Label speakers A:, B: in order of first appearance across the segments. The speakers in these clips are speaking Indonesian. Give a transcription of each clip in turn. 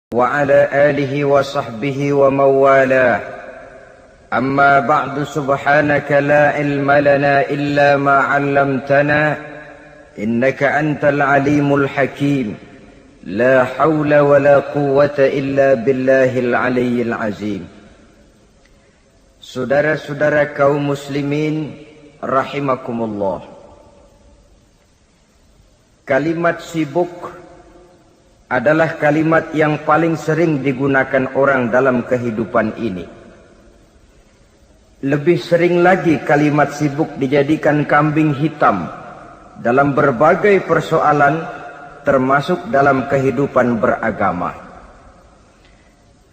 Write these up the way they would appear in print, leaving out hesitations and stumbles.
A: وعلى آله وصحبه ومن والاه أما بعد سبحانك لا علم لنا إلا ما علمتنا إنك أنت العليم الحكيم لا حول ولا قوة إلا بالله العلي العظيم. Saudara-saudara kaum muslimin rahimakumullah, kalimat sibuk adalah kalimat yang paling sering digunakan orang dalam kehidupan ini. Lebih sering lagi kalimat sibuk dijadikan kambing hitam dalam berbagai persoalan, termasuk dalam kehidupan beragama.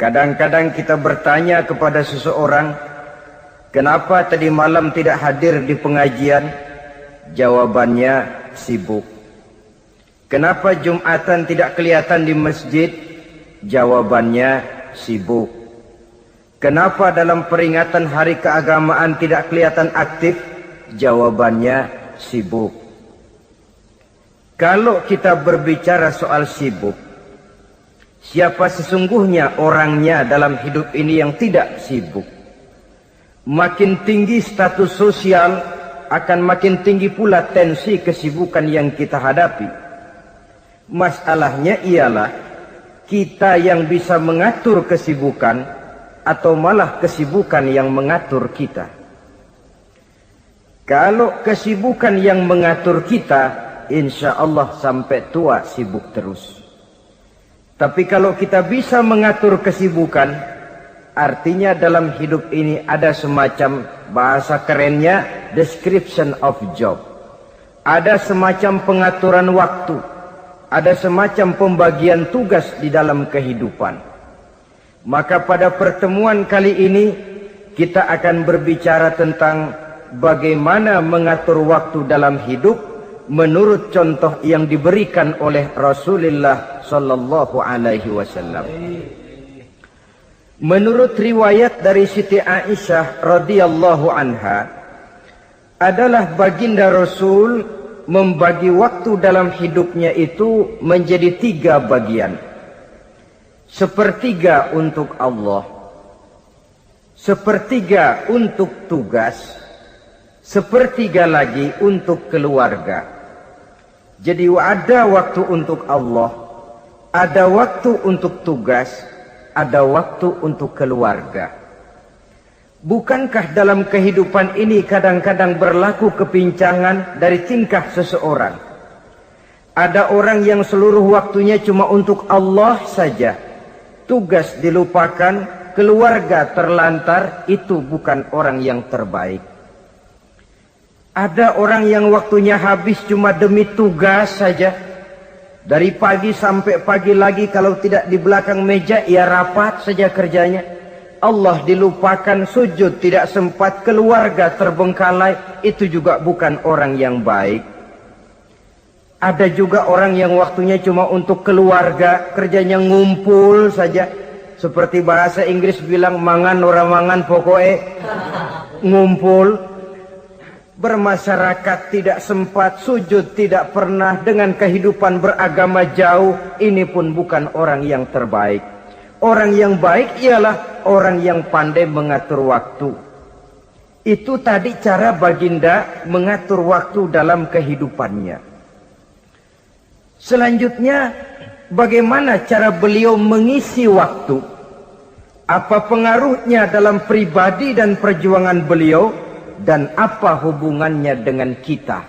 A: Kadang-kadang kita bertanya kepada seseorang, kenapa tadi malam tidak hadir di pengajian? Jawabannya, sibuk. Kenapa Jumatan tidak kelihatan di masjid? Jawabannya, sibuk. Kenapa dalam peringatan hari keagamaan tidak kelihatan aktif? Jawabannya, sibuk. Kalau kita berbicara soal sibuk, siapa sesungguhnya orangnya dalam hidup ini yang tidak sibuk? Makin tinggi status sosial, akan makin tinggi pula tensi kesibukan yang kita hadapi. Masalahnya ialah kita yang bisa mengatur kesibukan atau malah kesibukan yang mengatur kita. Kalau kesibukan yang mengatur kita, insya Allah sampai tua sibuk terus. Tapi kalau kita bisa mengatur kesibukan, artinya dalam hidup ini ada semacam, bahasa kerennya, description of job. Ada semacam pengaturan waktu. Ada semacam pembagian tugas di dalam kehidupan. Maka pada pertemuan kali ini kita akan berbicara tentang bagaimana mengatur waktu dalam hidup menurut contoh yang diberikan oleh Rasulullah sallallahu alaihi wasallam. Menurut riwayat dari Siti Aisyah radhiyallahu anha, adalah baginda Rasul membagi waktu dalam hidupnya itu menjadi 3 bagian. Sepertiga untuk Allah, sepertiga untuk tugas, sepertiga lagi untuk keluarga. Jadi ada waktu untuk Allah, ada waktu untuk tugas, ada waktu untuk keluarga. Bukankah dalam kehidupan ini kadang-kadang berlaku kepincangan dari tingkah seseorang? Ada orang yang seluruh waktunya cuma untuk Allah saja. Tugas dilupakan, keluarga terlantar, itu bukan orang yang terbaik. Ada orang yang waktunya habis cuma demi tugas saja. Dari pagi sampai pagi lagi, kalau tidak di belakang meja, ia rapat saja kerjanya. Allah dilupakan, sujud tidak sempat, keluarga terbengkalai, itu juga bukan orang yang baik. Ada juga orang yang waktunya cuma untuk keluarga, kerjanya ngumpul saja. Seperti bahasa Inggris bilang, mangan ora mangan pokoknya ngumpul. Bermasyarakat tidak sempat, sujud tidak pernah, dengan kehidupan beragama jauh, ini pun bukan orang yang terbaik. Orang yang baik ialah orang yang pandai mengatur waktu. Itu tadi cara baginda mengatur waktu dalam kehidupannya. Selanjutnya, bagaimana cara beliau mengisi waktu? Apa pengaruhnya dalam pribadi dan perjuangan beliau? Dan apa hubungannya dengan kita?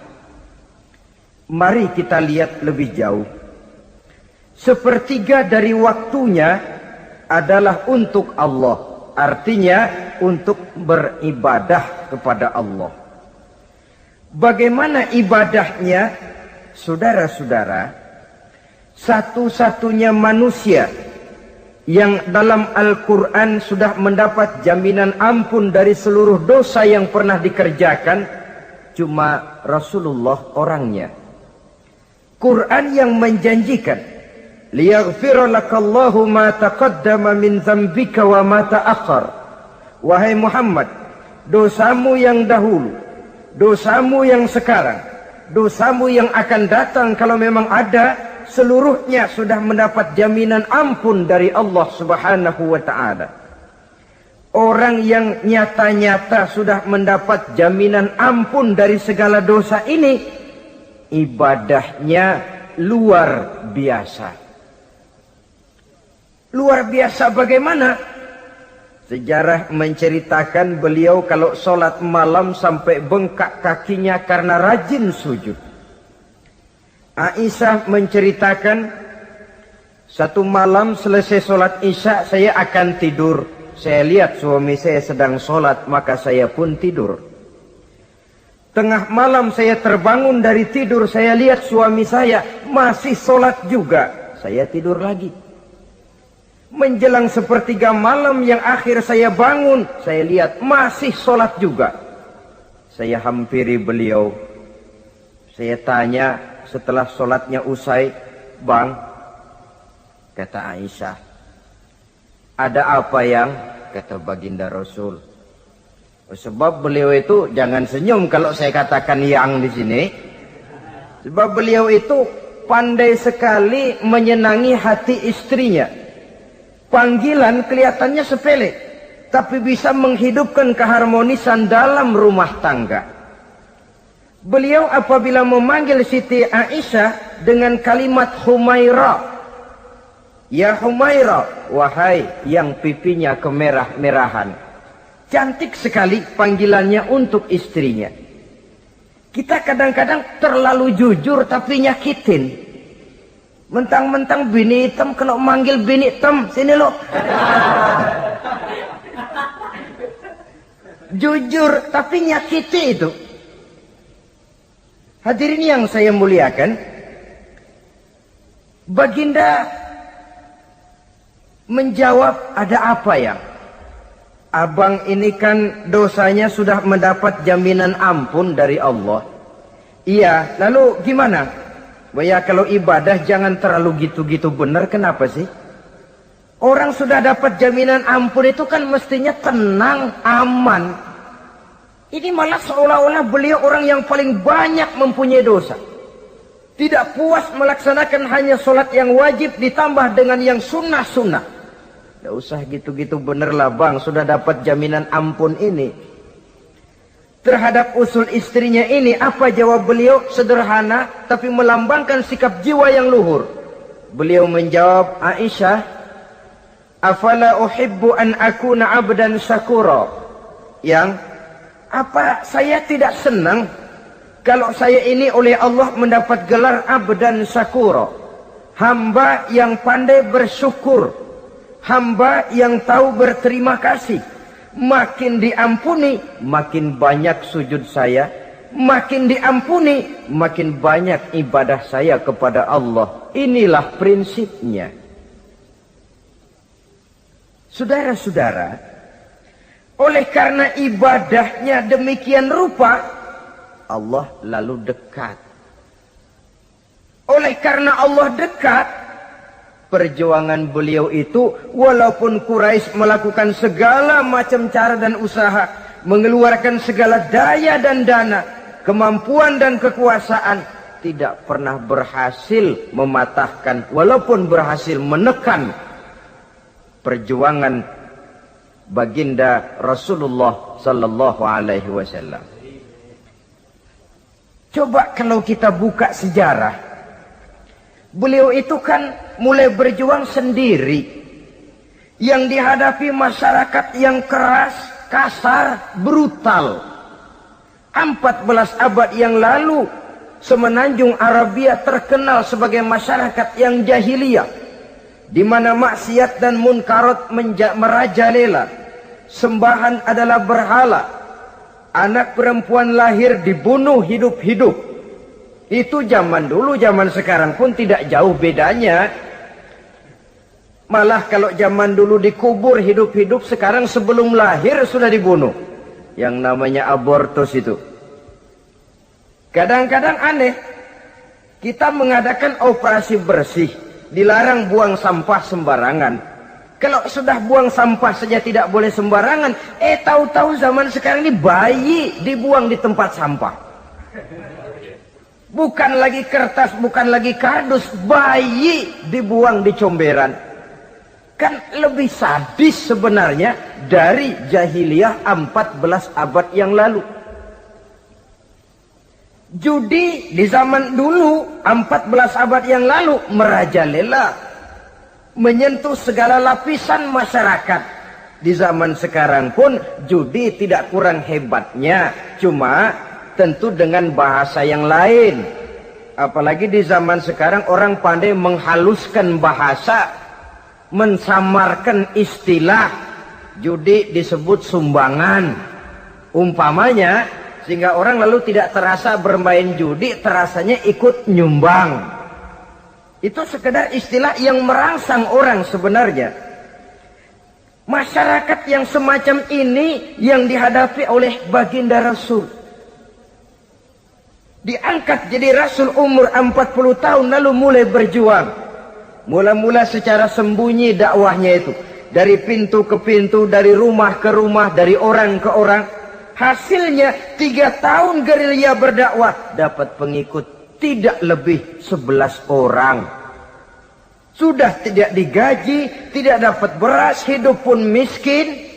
A: Mari kita lihat lebih jauh. Sepertiga dari waktunya adalah untuk Allah, artinya untuk beribadah kepada Allah. Bagaimana ibadahnya? Saudara-saudara, satu-satunya manusia yang dalam Al-Quran sudah mendapat jaminan ampun dari seluruh dosa yang pernah dikerjakan, cuma Rasulullah orangnya. Quran yang menjanjikan, liyaghfira lakallahu ma taqaddama min dzambika wa ma ta'akhkhar. Wahai Muhammad, dosamu yang dahulu, dosamu yang sekarang, dosamu yang akan datang kalau memang ada, seluruhnya sudah mendapat jaminan ampun dari Allah Subhanahu wa ta'ala. Orang yang nyata-nyata sudah mendapat jaminan ampun dari segala dosa ini, ibadahnya luar biasa. Luar biasa bagaimana? Sejarah menceritakan beliau kalau sholat malam sampai bengkak kakinya karena rajin sujud. Aisyah menceritakan, satu malam selesai sholat isya saya akan tidur. Saya lihat suami saya sedang sholat, maka saya pun tidur. Tengah malam saya terbangun dari tidur, saya lihat suami saya masih sholat juga. Saya tidur lagi. Menjelang sepertiga malam yang akhir saya bangun, saya lihat masih sholat juga. Saya hampiri beliau. Saya tanya setelah sholatnya usai, "Bang," kata Aisyah, "ada apa yang?" Kata baginda Rasul. Sebab beliau itu, jangan senyum kalau saya katakan yang di sini. Sebab beliau itu pandai sekali menyenangi hati istrinya. Panggilan kelihatannya sepele, tapi bisa menghidupkan keharmonisan dalam rumah tangga. Beliau apabila memanggil Siti Aisyah dengan kalimat Humaira, "Ya Humaira," wahai yang pipinya kemerah-merahan. Cantik sekali panggilannya untuk istrinya. Kita kadang-kadang terlalu jujur tapi nyakitin. Mentang-mentang bini hitam, kalau manggil bini hitam, sini lo. Jujur tapi nyakiti itu. Hadirin yang saya muliakan, baginda menjawab, "Ada apa ya? Abang ini kan dosanya sudah mendapat jaminan ampun dari Allah." "Iya, lalu gimana?" "Ya kalau ibadah jangan terlalu gitu-gitu benar, kenapa sih? Orang sudah dapat jaminan ampun itu kan mestinya tenang, aman. Ini malah seolah-olah beliau orang yang paling banyak mempunyai dosa. Tidak puas melaksanakan hanya sholat yang wajib ditambah dengan yang sunnah-sunnah. Tidak usah gitu-gitu bener lah bang, sudah dapat jaminan ampun ini." Terhadap usul istrinya ini, apa jawab beliau? Sederhana, tapi melambangkan sikap jiwa yang luhur. Beliau menjawab, "Aisyah, afala uhibbu an akuna abdan syakura." Yang, apa saya tidak senang kalau saya ini oleh Allah mendapat gelar abdan syakura, hamba yang pandai bersyukur, hamba yang tahu berterima kasih. Makin diampuni, makin banyak sujud saya. Makin diampuni, makin banyak ibadah saya kepada Allah. Inilah prinsipnya. Saudara-saudara, oleh karena ibadahnya demikian rupa, Allah lalu dekat. Oleh karena Allah dekat, perjuangan beliau itu, walaupun Quraisy melakukan segala macam cara dan usaha, mengeluarkan segala daya dan dana, kemampuan dan kekuasaan, tidak pernah berhasil mematahkan, walaupun berhasil menekan perjuangan baginda Rasulullah sallallahu alaihi wasallam. Coba kalau kita buka sejarah, beliau itu kan mulai berjuang sendiri, yang dihadapi masyarakat yang keras, kasar, brutal. 14 abad yang lalu, semenanjung Arabia terkenal sebagai masyarakat yang jahiliyah, di mana maksiat dan munkarat merajalela. Sembahan adalah berhala. Anak perempuan lahir dibunuh hidup-hidup. Itu zaman dulu, zaman sekarang pun tidak jauh bedanya. Malah kalau zaman dulu dikubur hidup-hidup, sekarang sebelum lahir sudah dibunuh. Yang namanya abortus itu. Kadang-kadang aneh, kita mengadakan operasi bersih, dilarang buang sampah sembarangan. Kalau sudah buang sampah saja tidak boleh sembarangan, tahu-tahu zaman sekarang ini bayi dibuang di tempat sampah. Bukan lagi kertas, bukan lagi kardus, bayi dibuang di comberan. Kan lebih sadis sebenarnya dari jahiliyah 14 abad yang lalu. Judi di zaman dulu 14 abad yang lalu merajalela, menyentuh segala lapisan masyarakat. Di zaman sekarang pun judi tidak kurang hebatnya, cuma tentu dengan bahasa yang lain. Apalagi di zaman sekarang orang pandai menghaluskan bahasa, mensamarkan istilah. Judi disebut sumbangan umpamanya, sehingga orang lalu tidak terasa bermain judi, terasanya ikut nyumbang. Itu sekedar istilah yang merangsang orang sebenarnya. Masyarakat yang semacam ini yang dihadapi oleh baginda Rasul. Diangkat jadi Rasul umur 40 tahun lalu mulai berjuang. Mula-mula secara sembunyi dakwahnya itu. Dari pintu ke pintu, dari rumah ke rumah, dari orang ke orang. Hasilnya 3 tahun gerilya berdakwah dapat pengikut tidak lebih 11 orang. Sudah tidak digaji, tidak dapat beras, hidup pun miskin.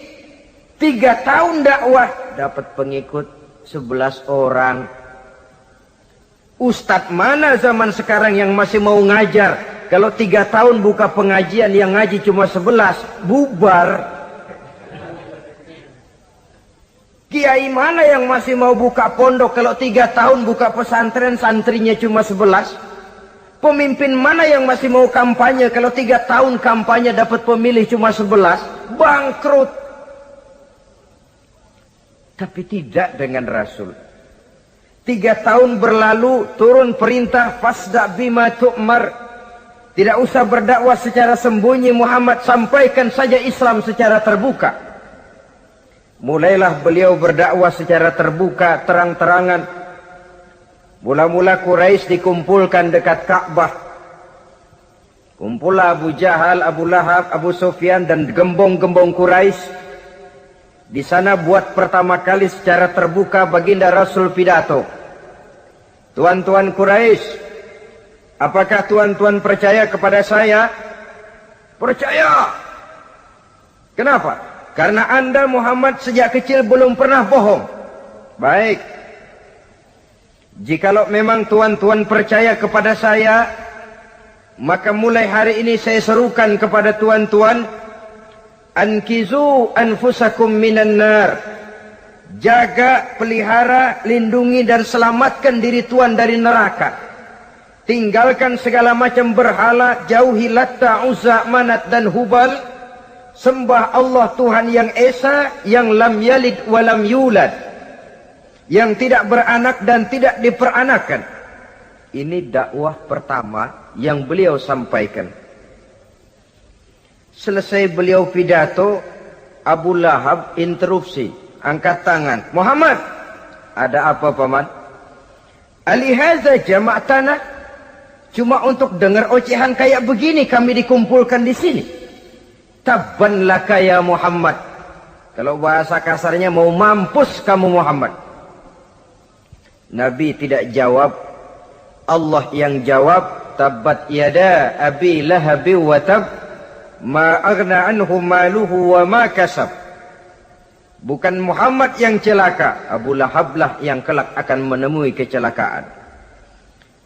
A: 3 tahun dakwah dapat pengikut 11 orang. Ustadz mana zaman sekarang yang masih mau ngajar? Kalau 3 tahun buka pengajian yang ngaji cuma 11, bubar. Kiai mana yang masih mau buka pondok kalau 3 tahun buka pesantren santrinya cuma 11? Pemimpin mana yang masih mau kampanye kalau 3 tahun kampanye dapat pemilih cuma 11? Bangkrut. Tapi tidak dengan Rasul. 3 tahun berlalu turun perintah fasda bima tu'mar. Tidak usah berdakwah secara sembunyi Muhammad, sampaikan saja Islam secara terbuka. Mulailah beliau berdakwah secara terbuka, terang-terangan. Mula-mula Quraisy dikumpulkan dekat Ka'bah. Kumpulah Abu Jahal, Abu Lahab, Abu Sufyan dan gembong-gembong Quraisy. Di sana buat pertama kali secara terbuka baginda Rasul pidato. Tuan-tuan Quraisy, apakah tuan-tuan percaya kepada saya? Percaya. Kenapa? Karena Anda Muhammad sejak kecil belum pernah bohong. Baik. Jikalau memang tuan-tuan percaya kepada saya, maka mulai hari ini saya serukan kepada tuan-tuan, ankizu anfusakum minan nar. Jaga, pelihara, lindungi dan selamatkan diri tuan dari neraka. Tinggalkan segala macam berhala, jauhi Latta, Uzza, Manat dan Hubal. Sembah Allah Tuhan yang Esa, yang lam yalid walam yulad, yang tidak beranak dan tidak diperanakan. Ini dakwah pertama yang beliau sampaikan. Selesai beliau pidato, Abu Lahab interupsi, angkat tangan. Muhammad, ada apa paman? Alihaza jama'tana, cuma untuk dengar ocehan kayak begini kami dikumpulkan di sini. Tabban laka ya Muhammad. Kalau bahasa kasarnya mau mampus kamu Muhammad. Nabi tidak jawab, Allah yang jawab. Tabbat yada abi lahabi wa tab, ma aghna anhu maluhu wa ma kasab. Bukan Muhammad yang celaka, Abu Lahab lah yang kelak akan menemui kecelakaan.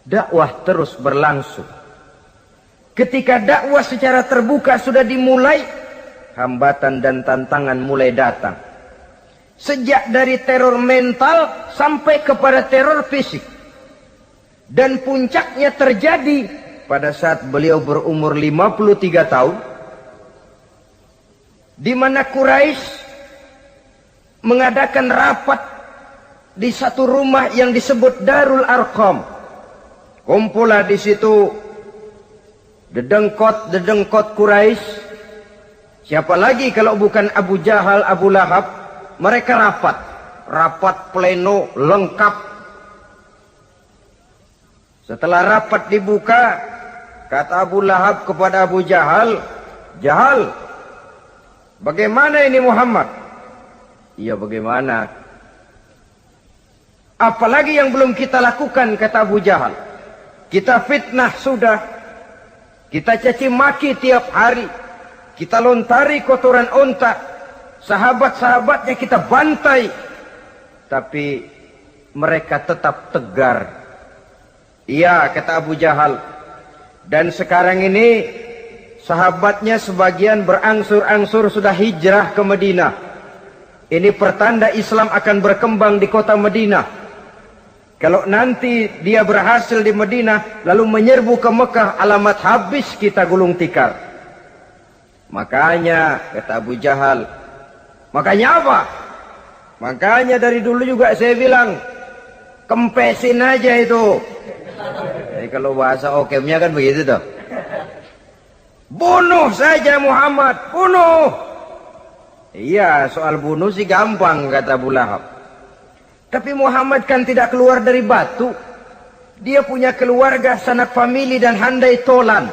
A: Dakwah terus berlangsung. Ketika dakwah secara terbuka sudah dimulai, hambatan dan tantangan mulai datang. Sejak dari teror mental sampai kepada teror fisik. Dan puncaknya terjadi pada saat beliau berumur 53 tahun. Di mana Quraisy mengadakan rapat di satu rumah yang disebut Darul Arqam. Kumpulah di situ dedengkot Quraisy. Siapa lagi kalau bukan Abu Jahal, Abu Lahab? Mereka rapat pleno lengkap. Setelah rapat dibuka, kata Abu Lahab kepada Abu Jahal, Jahal, bagaimana ini Muhammad? Iya bagaimana? Apalagi yang belum kita lakukan, kata Abu Jahal. Kita fitnah sudah. Kita caci maki tiap hari. Kita lontari kotoran onta. Sahabat-sahabatnya kita bantai. Tapi mereka tetap tegar. Iya, kata Abu Jahal. Dan sekarang ini sahabatnya sebagian berangsur-angsur sudah hijrah ke Madinah. Ini pertanda Islam akan berkembang di kota Madinah. Kalau nanti dia berhasil di Madinah lalu menyerbu ke Mekah, alamat habis kita gulung tikar. Makanya kata Abu Jahal, makanya apa? Makanya dari dulu juga saya bilang, kempesin aja itu. Jadi kalau bahasa okemnya kan begitu tuh. Bunuh saja Muhammad, bunuh. Iya, soal bunuh sih gampang, kata Abu Lahab. Tapi Muhammad kan tidak keluar dari batu. Dia punya keluarga, sanak famili dan handai tolan.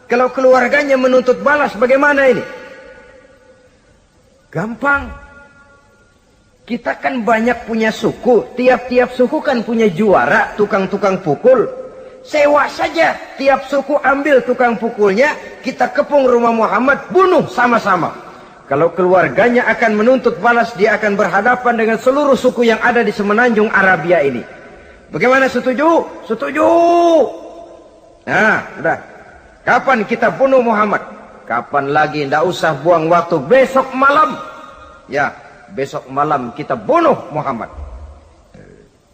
A: Kalau keluarganya menuntut balas, bagaimana ini? Gampang. Kita kan banyak punya suku. Tiap-tiap suku kan punya juara, tukang-tukang pukul. Sewa saja, tiap suku ambil tukang pukulnya, kita kepung rumah Muhammad, bunuh sama-sama. Kalau keluarganya akan menuntut balas, dia akan berhadapan dengan seluruh suku yang ada di semenanjung Arabia ini. Bagaimana, setuju? Setuju. Nah, sudah. Kapan kita bunuh Muhammad? Kapan lagi? Tidak usah buang waktu. Besok malam. Ya, besok malam kita bunuh Muhammad.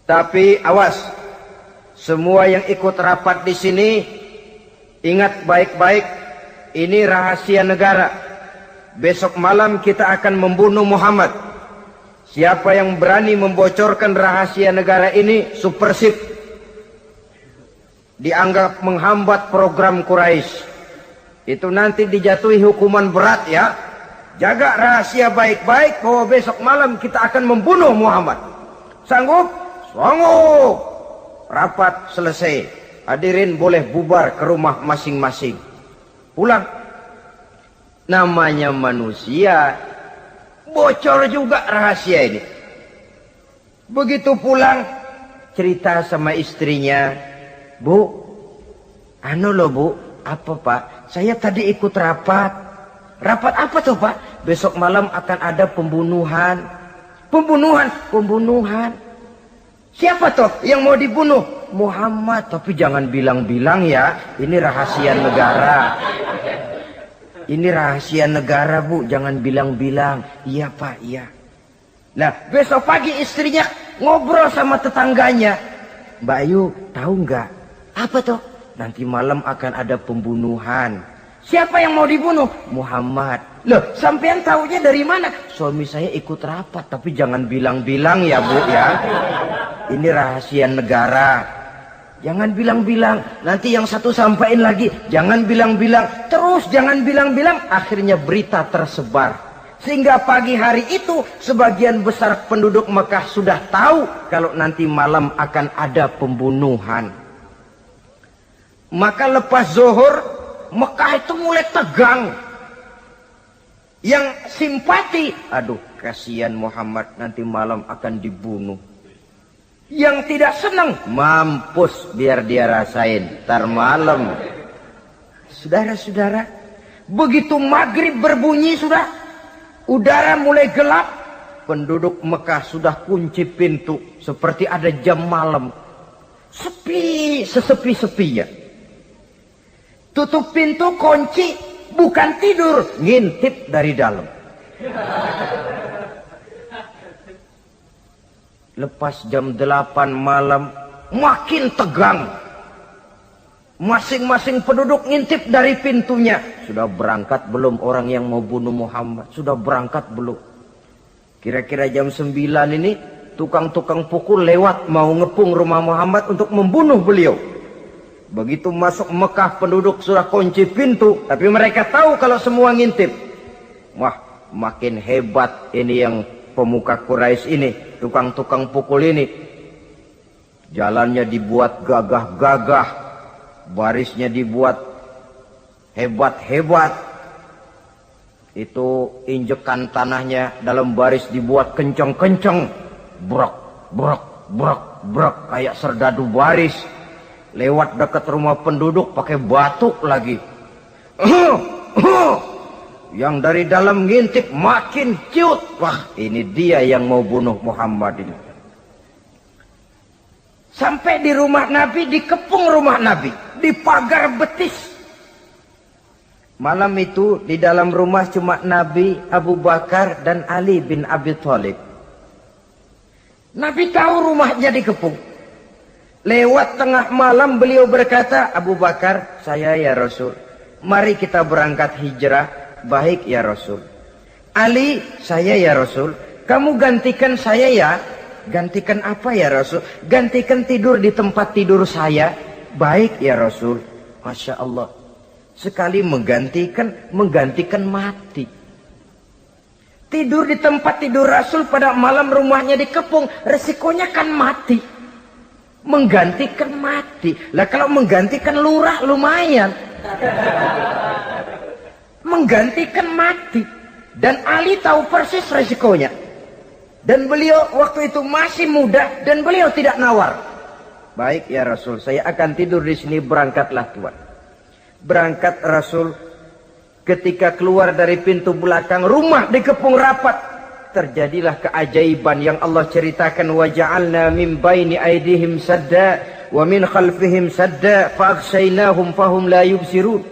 A: Tapi awas. Semua yang ikut rapat di sini, ingat baik-baik. Ini rahasia negara. Besok malam kita akan membunuh Muhammad. Siapa yang berani membocorkan rahasia negara ini, supersip. Dianggap menghambat program Quraisy. Itu nanti dijatuhi hukuman berat ya. Jaga rahasia baik-baik bahwa besok malam kita akan membunuh Muhammad. Sanggup? Sanggup. Rapat selesai. Hadirin boleh bubar ke rumah masing-masing. Pulang. Namanya manusia, bocor juga rahasia ini. Begitu pulang, cerita sama istrinya, Bu, anu loh Bu, apa Pak? Saya tadi ikut rapat. Rapat apa tuh Pak? Besok malam akan ada pembunuhan. Pembunuhan? Pembunuhan. Siapa tuh yang mau dibunuh? Muhammad. Tapi jangan bilang-bilang ya, ini rahasia negara. Ini rahasia negara Bu, jangan bilang-bilang. Iya Pak, iya. Nah, besok pagi istrinya ngobrol sama tetangganya. Mbak Ayu, tahu nggak? Apa tuh? Nanti malam akan ada pembunuhan. Siapa yang mau dibunuh? Muhammad. Loh, sampean tahunya dari mana? Suami saya ikut rapat, tapi jangan bilang-bilang ya Bu ya. Ini rahasia negara. Jangan bilang-bilang, nanti yang satu sampaikan lagi, jangan bilang-bilang, terus jangan bilang-bilang, akhirnya berita tersebar. Sehingga pagi hari itu, sebagian besar penduduk Mekah sudah tahu kalau nanti malam akan ada pembunuhan. Maka lepas zuhur, Mekah itu mulai tegang. Yang simpati, aduh kasihan Muhammad nanti malam akan dibunuh. Yang tidak senang, mampus biar dia rasain ntar malam. Saudara-saudara, begitu maghrib berbunyi sudah, udara mulai gelap, penduduk Mekah sudah kunci pintu seperti ada jam malam. Sepi, sesepi-sepinya. Tutup pintu, kunci, bukan tidur, ngintip dari dalam. Lepas jam 8 malam, makin tegang. Masing-masing penduduk ngintip dari pintunya. Sudah berangkat belum orang yang mau bunuh Muhammad? Sudah berangkat belum? Kira-kira jam 9 ini, tukang-tukang pukul lewat mau ngepung rumah Muhammad untuk membunuh beliau. Begitu masuk Mekah, penduduk sudah kunci pintu. Tapi mereka tahu kalau semua ngintip. Wah, makin hebat ini yang pemuka Quraisy ini, tukang-tukang pukul ini. Jalannya dibuat gagah-gagah, barisnya dibuat hebat-hebat. Itu injekan tanahnya dalam baris dibuat kencang-kencang, brok, brok, brak kayak serdadu baris. Lewat dekat rumah penduduk pakai batuk lagi. Yang dari dalam ngintip makin ciut. Wah, ini dia yang mau bunuh Muhammad ini. Sampai di rumah Nabi, dikepung rumah Nabi, di pagar betis. Malam itu di dalam rumah cuma Nabi, Abu Bakar dan Ali bin Abi Thalib. Nabi tahu rumahnya dikepung. Lewat tengah malam beliau berkata, Abu Bakar, saya ya Rasul, mari kita berangkat hijrah. Baik ya Rasul. Ali, saya ya Rasul, kamu gantikan saya ya. Gantikan apa ya Rasul? Gantikan tidur di tempat tidur saya. Baik ya Rasul. Masya Allah. Sekali menggantikan mati. Tidur di tempat tidur Rasul pada malam rumahnya dikepung. Resikonya kan mati. Menggantikan mati. Lah kalau menggantikan lurah lumayan. Menggantikan mati. Dan Ali tahu persis resikonya. Dan beliau waktu itu masih muda dan beliau tidak nawar. Baik ya Rasul, saya akan tidur di sini, berangkatlah Tuhan. Berangkat Rasul, ketika keluar dari pintu belakang rumah dikepung rapat. Terjadilah keajaiban yang Allah ceritakan, wa ja'alna min baini aydihim sadda wa min khalfihim sadda fa aghshaynahum fahum la yubsirun.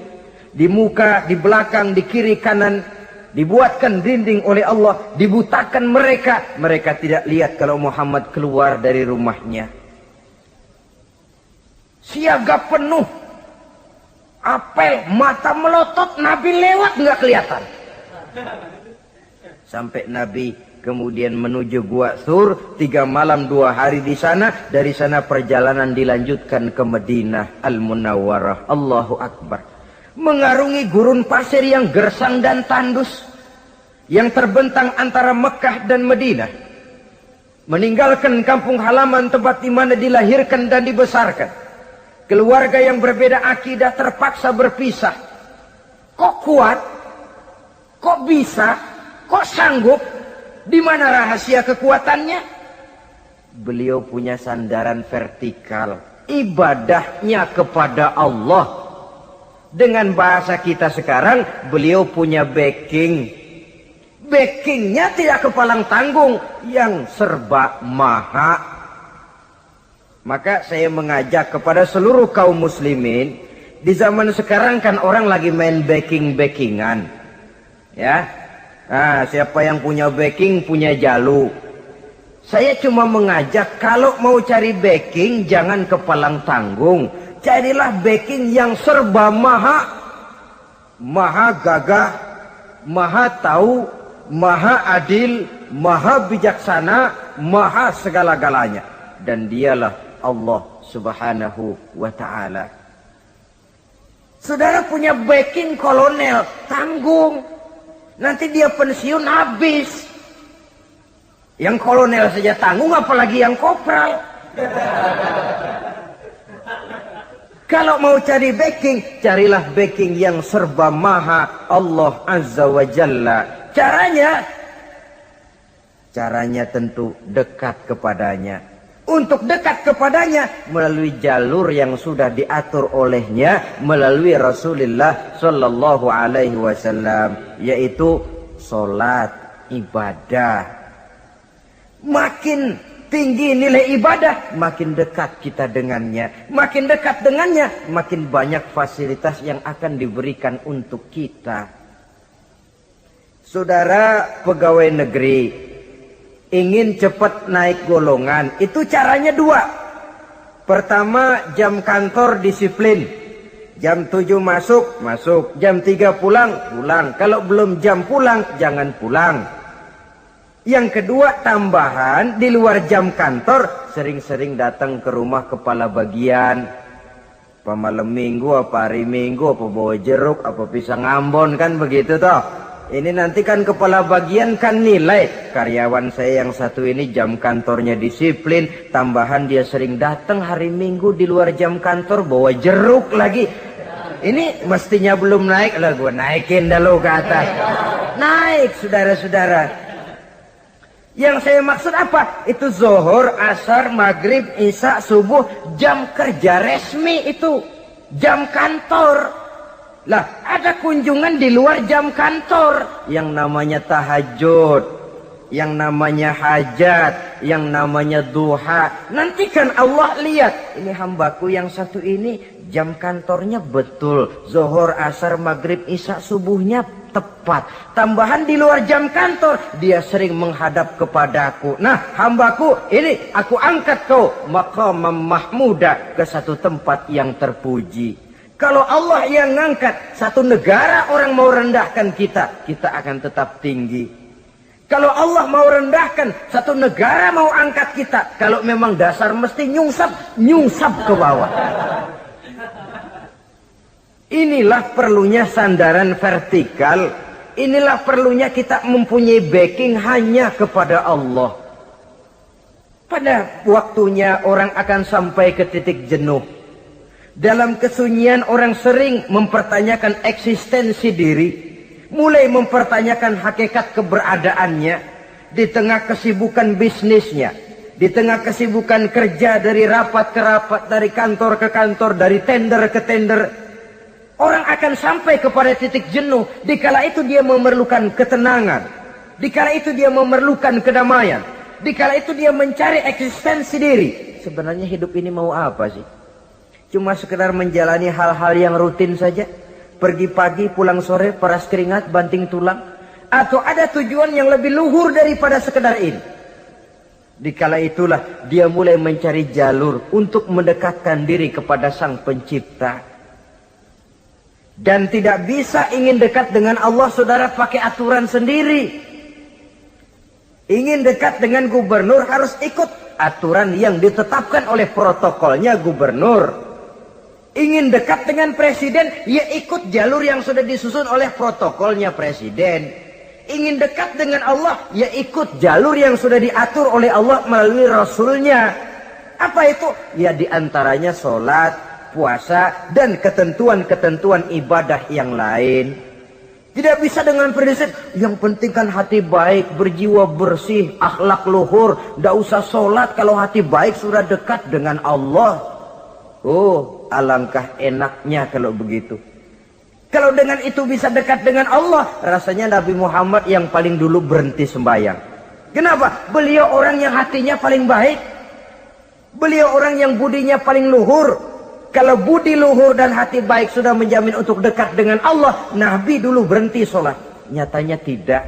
A: Di muka, di belakang, di kiri kanan dibuatkan dinding oleh Allah, dibutakan mereka. Mereka tidak lihat kalau Muhammad keluar dari rumahnya. Siaga penuh, apel, mata melotot, Nabi lewat nggak kelihatan. Sampai Nabi kemudian menuju Gua Thur, 3 malam 2 hari di sana. Dari sana perjalanan dilanjutkan ke Madinah Al-Munawwarah. Allahu Akbar. Mengarungi gurun pasir yang gersang dan tandus yang terbentang antara Mekah dan Madinah. Meninggalkan kampung halaman tempat di mana dilahirkan dan dibesarkan. Keluarga yang berbeda akidah terpaksa berpisah. Kok kuat? Kok bisa? Kok sanggup? Di mana rahasia kekuatannya? Beliau punya sandaran vertikal. Ibadahnya kepada Allah. Dengan bahasa kita sekarang, beliau punya backing. Backingnya tidak kepalang tanggung, yang serba maha. Maka saya mengajak kepada seluruh kaum muslimin, di zaman sekarang kan orang lagi main backing-backingan. Ya, nah, siapa yang punya backing punya jalu. Saya cuma mengajak, kalau mau cari backing jangan kepalang tanggung. Carilah backing yang serba maha. Maha gagah, maha tahu, maha adil, maha bijaksana, maha segala-galanya. Dan dialah Allah Subhanahu wa ta'ala. Saudara punya backing kolonel, tanggung. Nanti dia pensiun habis. Yang kolonel saja tanggung, apalagi yang kopral. Kalau mau cari backing, carilah backing yang serba maha, Allah Azza wa Jalla. Caranya tentu dekat kepadanya. Untuk dekat kepadanya melalui jalur yang sudah diatur olehnya, melalui Rasulullah Sallallahu Alaihi Wasallam, yaitu solat, ibadah. Makin tinggi nilai ibadah, makin dekat kita dengannya. Makin dekat dengannya, makin banyak fasilitas yang akan diberikan untuk kita. Saudara pegawai negeri ingin cepat naik golongan, itu caranya 2. Pertama, jam kantor disiplin. Jam 7 masuk. Jam 3 pulang. Kalau belum jam pulang, jangan pulang. Yang kedua, tambahan di luar jam kantor, sering-sering datang ke rumah kepala bagian. Apa malam minggu, apa hari minggu, apa bawa jeruk, apa pisang Ambon, kan begitu toh. Ini nanti kan kepala bagian kan nilai. Karyawan saya yang satu ini jam kantornya disiplin, tambahan dia sering datang hari minggu di luar jam kantor bawa jeruk lagi. Ini mestinya belum naik, lah gue naikin dulu ke atas. Naik, saudara-saudara. Yang saya maksud apa? Itu zuhur, asar, maghrib, isya, subuh, jam kerja resmi itu. Jam kantor. Lah, ada kunjungan di luar jam kantor. Yang namanya tahajud, yang namanya hajat, yang namanya duha. Nanti kan Allah lihat, ini hambaku yang satu ini jam kantornya betul. Zuhur, asar, maghrib, isya, subuhnya tepat. Tambahan di luar jam kantor, dia sering menghadap kepadaku. Nah, hambaku ini aku angkat kau maqamam mahmuda, ke satu tempat yang terpuji. Kalau Allah yang ngangkat, satu negara orang mau rendahkan kita, kita akan tetap tinggi. Kalau Allah mau rendahkan, satu negara mau angkat kita, kalau memang dasar mesti nyungsap ke bawah. Inilah perlunya sandaran vertikal. Inilah perlunya kita mempunyai backing hanya kepada Allah. Pada waktunya orang akan sampai ke titik jenuh. Dalam kesunyian orang sering mempertanyakan eksistensi diri. Mulai mempertanyakan hakikat keberadaannya. Di tengah kesibukan bisnisnya. Di tengah kesibukan kerja, dari rapat ke rapat, dari kantor ke kantor, dari tender ke tender. Orang akan sampai kepada titik jenuh. Dikala itu dia memerlukan ketenangan. Dikala itu dia memerlukan kedamaian. Dikala itu dia mencari eksistensi diri. Sebenarnya hidup ini mau apa sih? Cuma sekedar menjalani hal-hal yang rutin saja. Pergi pagi, pulang sore, peras keringat, banting tulang. Atau ada tujuan yang lebih luhur daripada sekedar ini. Dikala itulah dia mulai mencari jalur untuk mendekatkan diri kepada Sang Pencipta. Dan tidak bisa ingin dekat dengan Allah, saudara, pakai aturan sendiri. Ingin dekat dengan gubernur harus ikut aturan yang ditetapkan oleh protokolnya gubernur. Ingin dekat dengan presiden, ya ikut jalur yang sudah disusun oleh protokolnya presiden. Ingin dekat dengan Allah, ya ikut jalur yang sudah diatur oleh Allah melalui Rasulnya. Apa itu? Ya diantaranya sholat, puasa, dan ketentuan-ketentuan ibadah yang lain. Tidak bisa dengan prinsip yang penting kan hati baik, berjiwa bersih, akhlak luhur. Tidak usah sholat kalau hati baik sudah dekat dengan Allah. Oh, alangkah enaknya kalau begitu. Kalau dengan itu bisa dekat dengan Allah, rasanya Nabi Muhammad yang paling dulu berhenti sembahyang. Kenapa? Beliau orang yang hatinya paling baik. Beliau orang yang budinya paling luhur. Kalau budi luhur dan hati baik sudah menjamin untuk dekat dengan Allah, Nabi dulu berhenti sholat. Nyatanya tidak.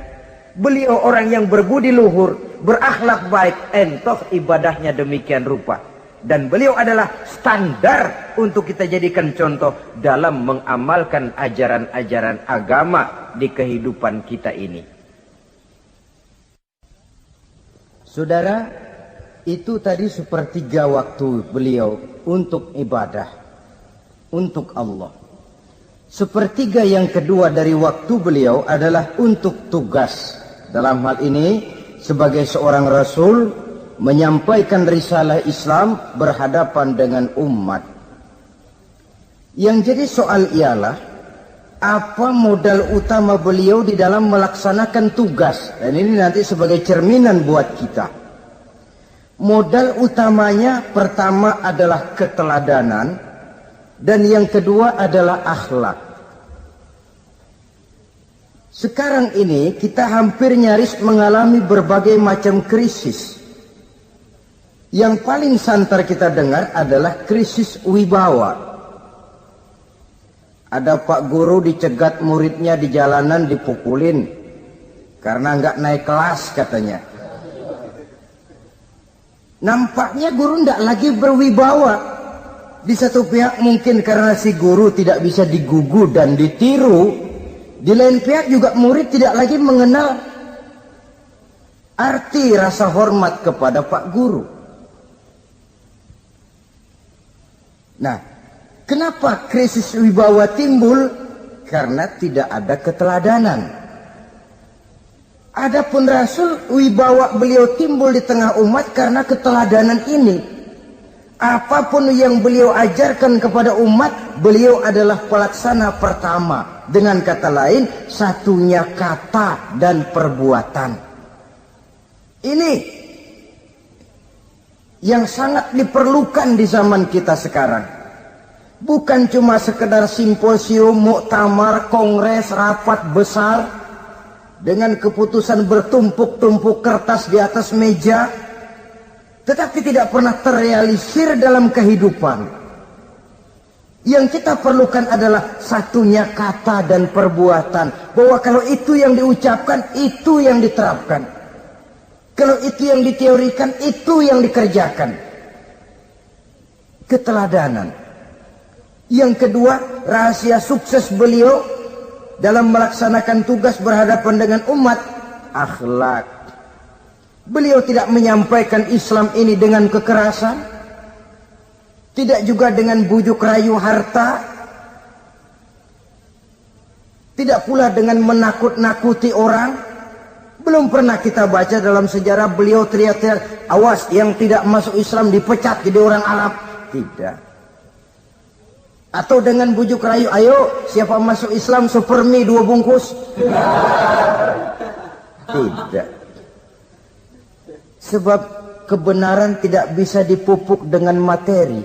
A: Beliau orang yang berbudi luhur, berakhlak baik, entoh ibadahnya demikian rupa. Dan beliau adalah standar untuk kita jadikan contoh dalam mengamalkan ajaran-ajaran agama di kehidupan kita ini. Saudara, itu tadi sepertiga waktu beliau untuk ibadah, untuk Allah. Sepertiga yang kedua dari waktu beliau adalah untuk tugas. Dalam hal ini, sebagai seorang Rasul, menyampaikan risalah Islam berhadapan dengan umat. Yang jadi soal ialah, apa modal utama beliau di dalam melaksanakan tugas? Dan ini nanti sebagai cerminan buat kita. Modal utamanya pertama adalah keteladanan, dan yang kedua adalah akhlak. Sekarang ini kita hampir nyaris mengalami berbagai macam krisis. Yang paling santer kita dengar adalah krisis wibawa. Ada pak guru dicegat muridnya di jalanan, dipukulin karena nggak naik kelas katanya. Nampaknya guru nggak lagi berwibawa. Di satu pihak mungkin karena si guru tidak bisa digugu dan ditiru. Di lain pihak juga murid tidak lagi mengenal arti rasa hormat kepada pak guru. Nah, kenapa krisis wibawa timbul? Karena tidak ada keteladanan. Adapun Rasul, wibawa beliau timbul di tengah umat karena keteladanan ini. Apapun yang beliau ajarkan kepada umat, beliau adalah pelaksana pertama. Dengan kata lain, satunya kata dan perbuatan. Ini yang sangat diperlukan di zaman kita sekarang. Bukan cuma sekedar simposium, muktamar, kongres, rapat besar dengan keputusan bertumpuk-tumpuk kertas di atas meja, tetapi tidak pernah terrealisir dalam kehidupan. Yang kita perlukan adalah satunya kata dan perbuatan, bahwa kalau itu yang diucapkan, itu yang diterapkan. Kalau itu yang diteorikan, itu yang dikerjakan. Keteladanan. Yang kedua, rahasia sukses beliau dalam melaksanakan tugas berhadapan dengan umat, akhlak. Beliau tidak menyampaikan Islam ini dengan kekerasan, tidak juga dengan bujuk rayu harta, tidak pula dengan menakut-nakuti orang. Belum pernah kita baca dalam sejarah beliau teriak-teriak, awas yang tidak masuk Islam dipecat jadi orang Arab. Tidak. Atau dengan bujuk rayu, ayo siapa masuk Islam super mie 2 bungkus. Tidak. Sebab kebenaran tidak bisa dipupuk dengan materi.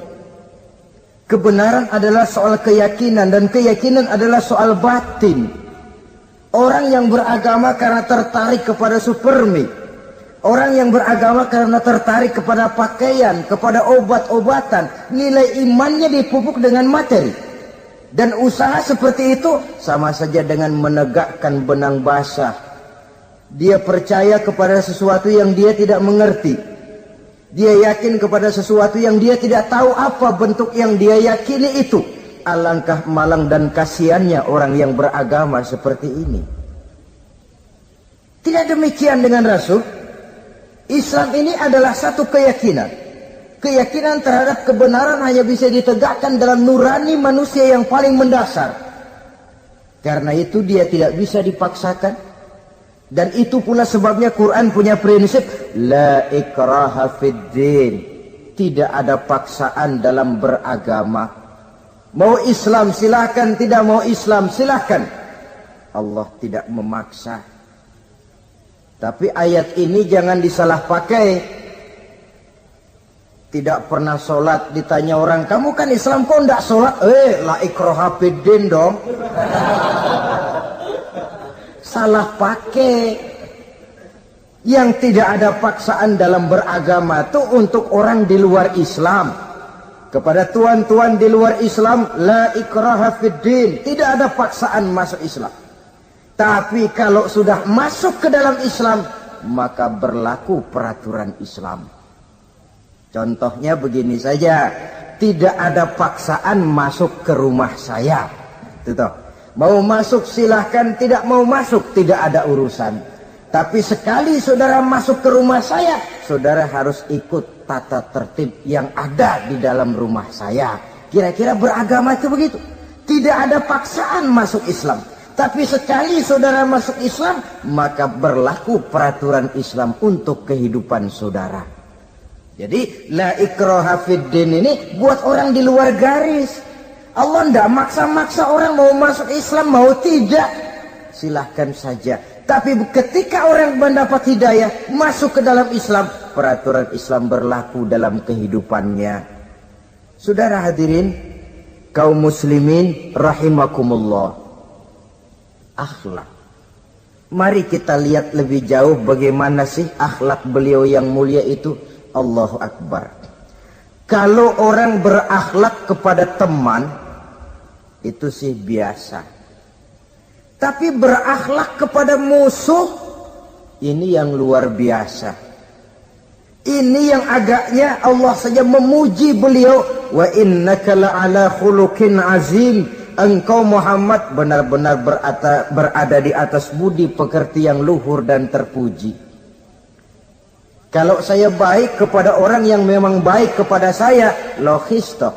A: Kebenaran adalah soal keyakinan, dan keyakinan adalah soal batin. Orang yang beragama karena tertarik kepada super mie, orang yang beragama karena tertarik kepada pakaian, kepada obat-obatan, nilai imannya dipupuk dengan materi. Dan usaha seperti itu sama saja dengan menegakkan benang basah. Dia percaya kepada sesuatu yang dia tidak mengerti. Dia yakin kepada sesuatu yang dia tidak tahu apa bentuk yang dia yakini itu. Alangkah malang dan kasihannya orang yang beragama seperti ini. Tidak demikian dengan Rasul. Islam ini adalah satu keyakinan. Keyakinan terhadap kebenaran hanya bisa ditegakkan dalam nurani manusia yang paling mendasar. Karena itu dia tidak bisa dipaksakan. Dan itu pula sebabnya Quran punya prinsip la ikraha fid din. Tidak ada paksaan dalam beragama. Mau Islam silahkan, tidak mau Islam silahkan. Allah tidak memaksa. Tapi ayat ini jangan disalah pakai. Tidak pernah sholat, ditanya orang, kamu kan Islam kok enggak sholat? La ikraha fiddin dong. Salah pakai. Yang tidak ada paksaan dalam beragama itu untuk orang di luar Islam. Kepada tuan-tuan di luar Islam, la ikraha fiddin. Tidak ada paksaan masuk Islam. Tapi kalau sudah masuk ke dalam Islam, maka berlaku peraturan Islam. Contohnya begini saja, tidak ada paksaan masuk ke rumah saya. Itu toh. Mau masuk silahkan, tidak mau masuk tidak ada urusan. Tapi sekali saudara masuk ke rumah saya, saudara harus ikut tata tertib yang ada di dalam rumah saya. Kira-kira beragama itu begitu. Tidak ada paksaan masuk Islam. Tapi sekali saudara masuk Islam, maka berlaku peraturan Islam untuk kehidupan saudara. Jadi la ikraha fiddin ini buat orang di luar garis. Allah tidak maksa-maksa orang mau masuk Islam, mau tidak. Silahkan saja. Tapi ketika orang mendapat hidayah, masuk ke dalam Islam, peraturan Islam berlaku dalam kehidupannya. Saudara hadirin, kaum muslimin rahimakumullah. Akhlak. Mari kita lihat lebih jauh bagaimana sih akhlak beliau yang mulia itu. Allahu Akbar. Kalau orang berakhlak kepada teman, itu sih biasa. Tapi berakhlak kepada musuh, ini yang luar biasa. Ini yang agaknya Allah saja memuji beliau. Wa innaka la'ala khuluqin azim. Engkau Muhammad benar-benar berada di atas budi pekerti yang luhur dan terpuji. Kalau saya baik kepada orang yang memang baik kepada saya, logis toh.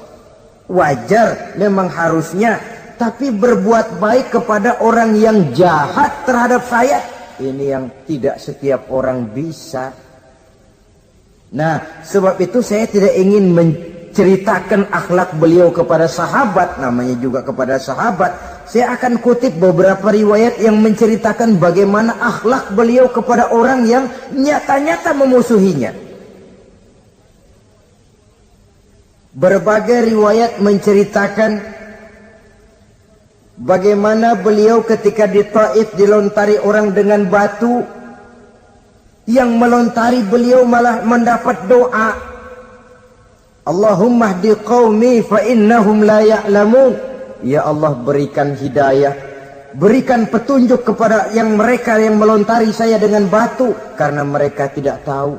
A: Wajar, memang harusnya. Tapi berbuat baik kepada orang yang jahat terhadap saya, ini yang tidak setiap orang bisa. Nah, sebab itu saya tidak ingin menceritakan akhlak beliau kepada sahabat, namanya juga kepada sahabat, saya akan kutip beberapa riwayat yang menceritakan bagaimana akhlak beliau kepada orang yang nyata-nyata memusuhinya. Berbagai riwayat menceritakan bagaimana beliau ketika di Taif dilontari orang dengan batu, yang melontari beliau malah mendapat doa, Allahumma hdi qaumi fa innahum la ya'lamun. Ya Allah, berikan hidayah, berikan petunjuk kepada mereka yang melontari saya dengan batu, karena mereka tidak tahu.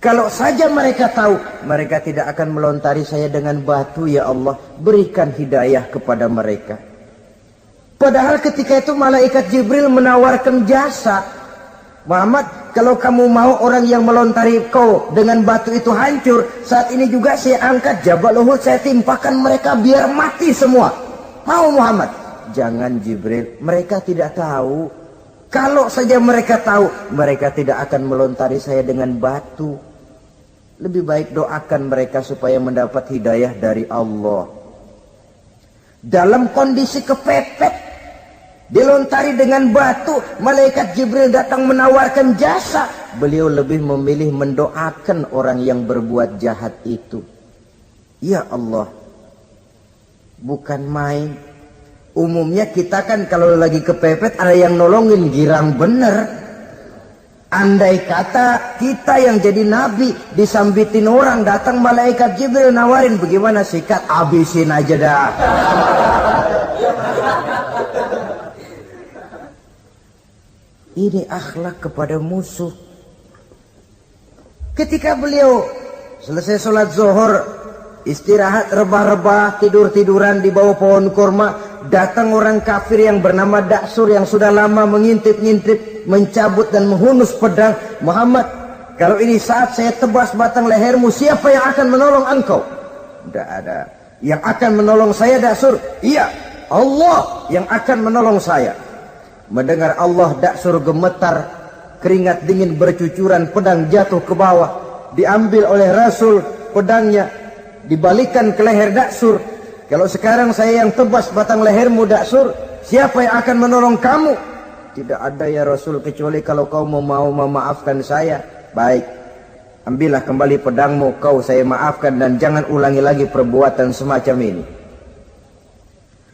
A: Kalau saja mereka tahu, mereka tidak akan melontari saya dengan batu. Ya Allah, berikan hidayah kepada mereka. Padahal ketika itu malaikat Jibril menawarkan jasa, Muhammad, kalau kamu mau orang yang melontari kau dengan batu itu hancur, saat ini juga saya angkat Jabal Uhud, saya timpakan mereka biar mati semua. Mau Muhammad? Jangan Jibril, mereka tidak tahu. Kalau saja mereka tahu, mereka tidak akan melontari saya dengan batu. Lebih baik doakan mereka supaya mendapat hidayah dari Allah. Dalam kondisi kepepet, dilontari dengan batu, malaikat Jibril datang menawarkan jasa. Beliau lebih memilih mendoakan orang yang berbuat jahat itu. Ya Allah, bukan main. Umumnya kita kan kalau lagi kepepet ada yang nolongin, girang bener. Andai kata kita yang jadi nabi disambitin orang, datang malaikat Jibril nawarin, bagaimana sikat? Abisin aja dah. Ini akhlak kepada musuh. Ketika beliau selesai sholat zuhur, istirahat rebah-rebah, tidur-tiduran di bawah pohon kurma, datang orang kafir yang bernama Daksur yang sudah lama mengintip-ngintip, mencabut dan menghunus pedang. Muhammad, kalau ini saat saya tebas batang lehermu, siapa yang akan menolong engkau? Tidak ada. Yang akan menolong saya Daksur? Iya, Allah yang akan menolong saya. Mendengar Allah, Daksur gemetar, keringat dingin bercucuran, pedang jatuh ke bawah, diambil oleh Rasul pedangnya, dibalikan ke leher Daksur. Kalau sekarang saya yang tebas batang lehermu Daksur, siapa yang akan menolong kamu? Tidak ada ya Rasul, kecuali kalau kau mau memaafkan saya. Baik, ambillah kembali pedangmu, kau saya maafkan, dan jangan ulangi lagi perbuatan semacam ini.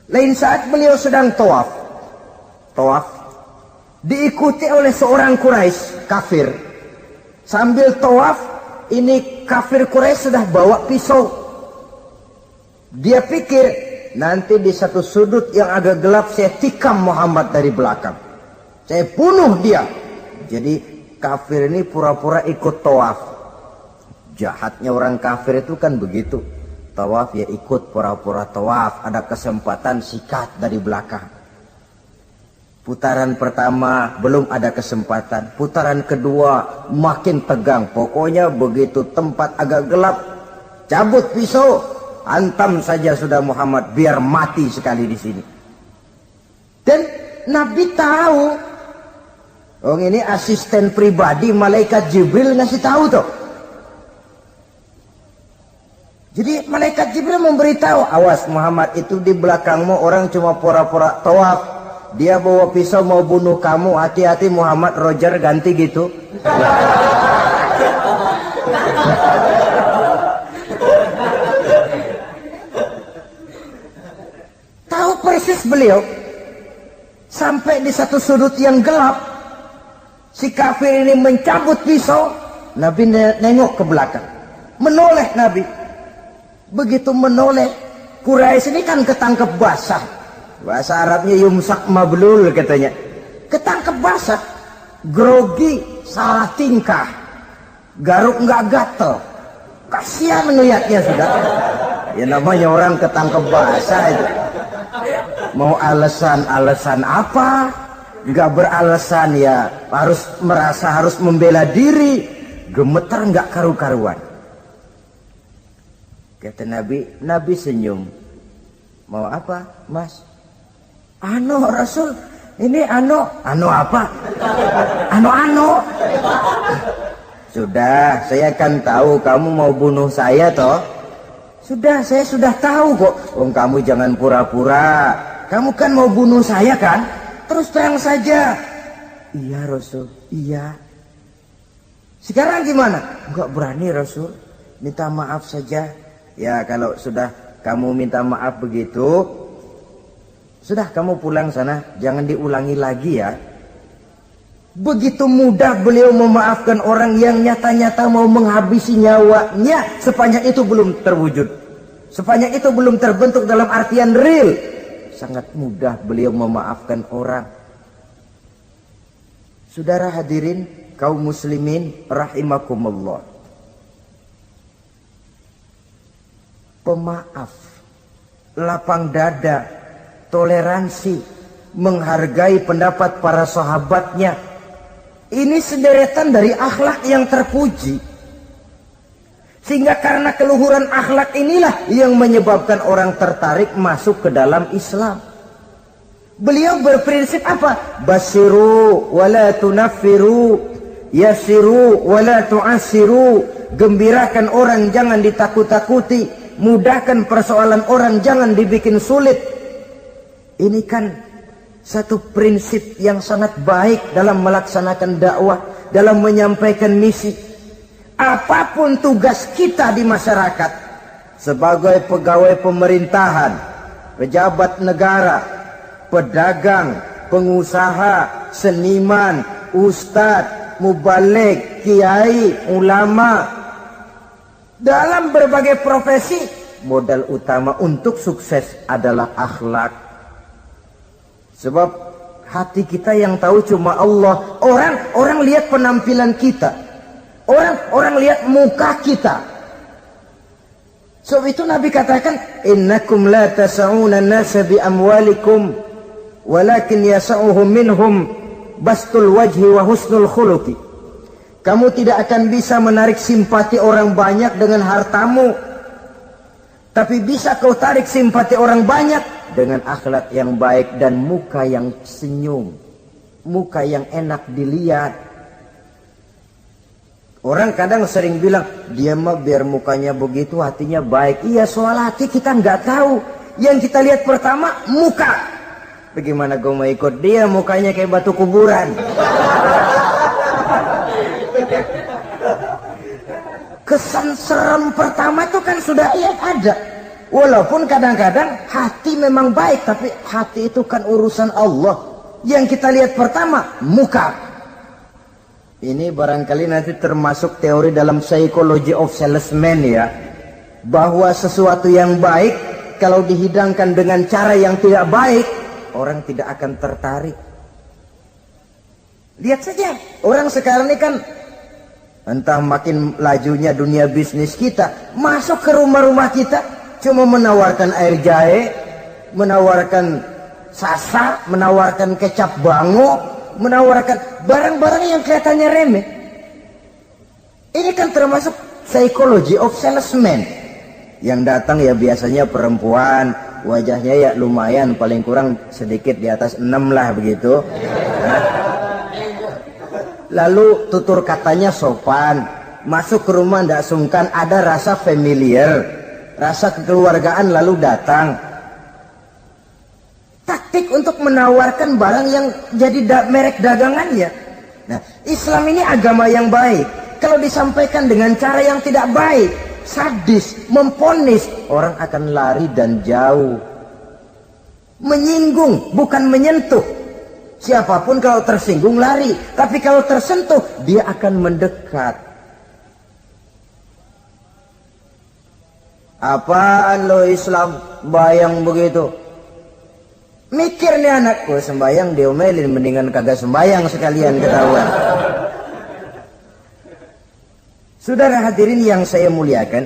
A: Lain saat beliau sedang tawaf, diikuti oleh seorang Quraisy kafir. Sambil tawaf, ini kafir Quraisy sudah bawa pisau. Dia pikir nanti di satu sudut yang agak gelap saya tikam Muhammad dari belakang, saya bunuh dia. Jadi kafir ini pura-pura ikut tawaf. Jahatnya orang kafir itu kan begitu, tawaf ya ikut pura-pura tawaf, ada kesempatan sikat dari belakang. Putaran pertama belum ada kesempatan, putaran kedua makin tegang. Pokoknya begitu tempat agak gelap, cabut pisau, hantam saja sudah Muhammad, biar mati sekali di sini. Dan Nabi tahu, oh ini asisten pribadi malaikat Jibril ngasih tahu tuh. Jadi malaikat Jibril memberitahu, awas Muhammad, itu di belakangmu orang cuma pura-pura tawaf. Dia bawa pisau mau bunuh kamu, hati-hati Muhammad, Roger ganti gitu. Tahu persis beliau. Sampai di satu sudut yang gelap, si kafir ini mencabut pisau. Nabi nengok ke belakang, menoleh Nabi. Begitu menoleh, Quraisy ini kan ketangkep basah. Bahasa Arabnya yumsak mablul katanya. Ketangkep basah, grogi, salah tingkah, garuk nggak gatel. Kasihan ngeliatnya sudah. Ya namanya orang ketangkep basah itu. Mau alasan apa? Nggak beralasan ya, harus merasa harus membela diri. Gemeter nggak karu-karuan. Kata Nabi senyum. Mau apa, Mas? Ano Rasul, ini ano apa? Ano. Sudah, saya kan tahu kamu mau bunuh saya toh. Sudah, saya sudah tahu kok. Kamu jangan pura-pura. kamu kan mau bunuh saya kan? Terus terang saja. Iya Rasul, iya. Sekarang gimana? Enggak berani Rasul, minta maaf saja. Ya kalau sudah kamu minta maaf begitu, sudah kamu pulang sana, jangan diulangi lagi ya. Begitu mudah beliau memaafkan orang yang nyata-nyata mau menghabisi nyawanya, sepanjang itu belum terwujud, sepanjang itu belum terbentuk dalam artian real. Sangat mudah beliau memaafkan orang. Saudara hadirin kaum muslimin rahimakumullah, pemaaf, lapang dada, toleransi, menghargai pendapat para sahabatnya, ini sederetan dari akhlak yang terpuji. Sehingga karena keluhuran akhlak inilah yang menyebabkan orang tertarik masuk ke dalam Islam. Beliau berprinsip apa? Basiru wala tunaffiru, yasiru wala tu'asiru. Gembirakan orang, jangan ditakut-takuti. Mudahkan persoalan orang, jangan dibikin sulit. Ini kan satu prinsip yang sangat baik dalam melaksanakan dakwah, dalam menyampaikan misi. Apapun tugas kita di masyarakat, sebagai pegawai pemerintahan, pejabat negara, pedagang, pengusaha, seniman, ustadz, mubaligh, kiai, ulama, dalam berbagai profesi, modal utama untuk sukses adalah akhlak. Sebab hati kita yang tahu cuma Allah. Orang lihat penampilan kita, orang lihat muka kita. Sebab itu Nabi katakan, innakum la tas'una an-nasa bi amwalikum walakin yas'uhum minhum bastul wajhi wa husnul khuluqi. Kamu tidak akan bisa menarik simpati orang banyak dengan hartamu, tapi bisa kau tarik simpati orang banyak dengan akhlak yang baik dan muka yang senyum, muka yang enak dilihat. Orang kadang sering bilang, dia mah biar mukanya begitu hatinya baik. Iya, soal hati kita nggak tahu. Yang kita lihat pertama muka. Bagaimana gue mau ikut dia, mukanya kayak batu kuburan. Kesan serem pertama itu kan sudah ada. Walaupun kadang-kadang hati memang baik, tapi hati itu kan urusan Allah. Yang kita lihat pertama muka. Ini barangkali nanti termasuk teori dalam psychology of salesman ya, bahwa sesuatu yang baik kalau dihidangkan dengan cara yang tidak baik, orang tidak akan tertarik. Lihat saja, orang sekarang ini kan entah makin lajunya dunia bisnis kita, masuk ke rumah-rumah kita cuma menawarkan air jahe, menawarkan sasa, menawarkan kecap bango, menawarkan barang-barang yang kelihatannya remeh. Ini kan termasuk psychology of salesman. Yang datang ya biasanya perempuan, wajahnya ya lumayan, paling kurang sedikit di atas 6 lah begitu. Lalu tutur katanya sopan, masuk ke rumah tidak sungkan, ada rasa familiar, rasa kekeluargaan, lalu datang. Taktik untuk menawarkan barang yang jadi merek dagangannya. Nah, Islam ini agama yang baik. Kalau disampaikan dengan cara yang tidak baik, sadis, memponis, orang akan lari dan jauh. Menyinggung, bukan menyentuh. Siapapun kalau tersinggung lari, tapi kalau tersentuh dia akan mendekat. Apaan lo Islam bayang begitu? Mikir nih anakku, sembayang diomelin, mendingan kagak sembayang sekalian ketahuan. Saudara hadirin yang saya muliakan,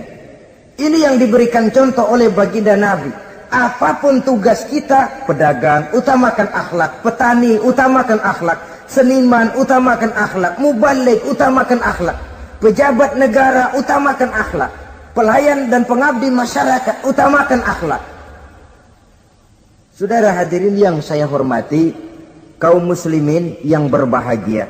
A: ini yang diberikan contoh oleh baginda Nabi. Apapun tugas kita, pedagang utamakan akhlak, petani utamakan akhlak, seniman utamakan akhlak, mubaligh utamakan akhlak, pejabat negara utamakan akhlak, pelayan dan pengabdi masyarakat utamakan akhlak. Saudara hadirin yang saya hormati, kaum muslimin yang berbahagia.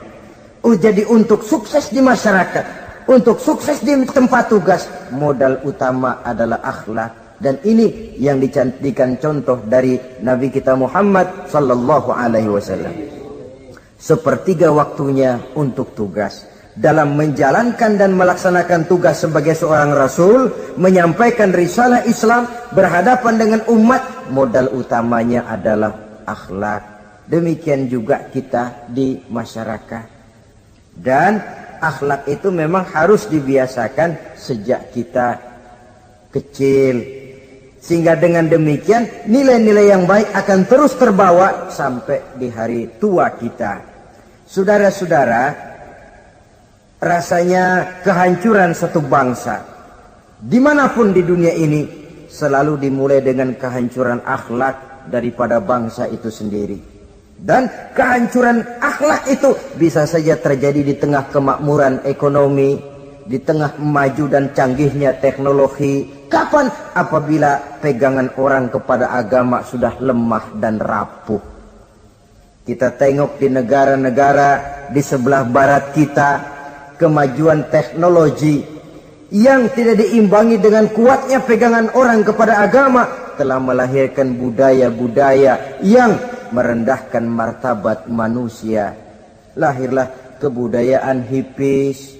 A: Jadi untuk sukses di masyarakat, untuk sukses di tempat tugas, modal utama adalah akhlak. Dan ini yang dijadikan contoh dari Nabi kita Muhammad sallallahu alaihi wasallam. Sepertiga waktunya untuk tugas. Dalam menjalankan dan melaksanakan tugas sebagai seorang rasul, menyampaikan risalah Islam, berhadapan dengan umat, modal utamanya adalah akhlak. Demikian juga kita di masyarakat. Dan akhlak itu memang harus dibiasakan sejak kita kecil. Sehingga dengan demikian nilai-nilai yang baik akan terus terbawa sampai di hari tua kita. Saudara-saudara, rasanya kehancuran satu bangsa dimanapun di dunia ini selalu dimulai dengan kehancuran akhlak daripada bangsa itu sendiri. Dan kehancuran akhlak itu bisa saja terjadi di tengah kemakmuran ekonomi, di tengah maju dan canggihnya teknologi. Kapan? Apabila pegangan orang kepada agama sudah lemah dan rapuh. Kita tengok di negara-negara di sebelah barat kita, kemajuan teknologi yang tidak diimbangi dengan kuatnya pegangan orang kepada agama telah melahirkan budaya-budaya yang merendahkan martabat manusia. Lahirlah kebudayaan hippies,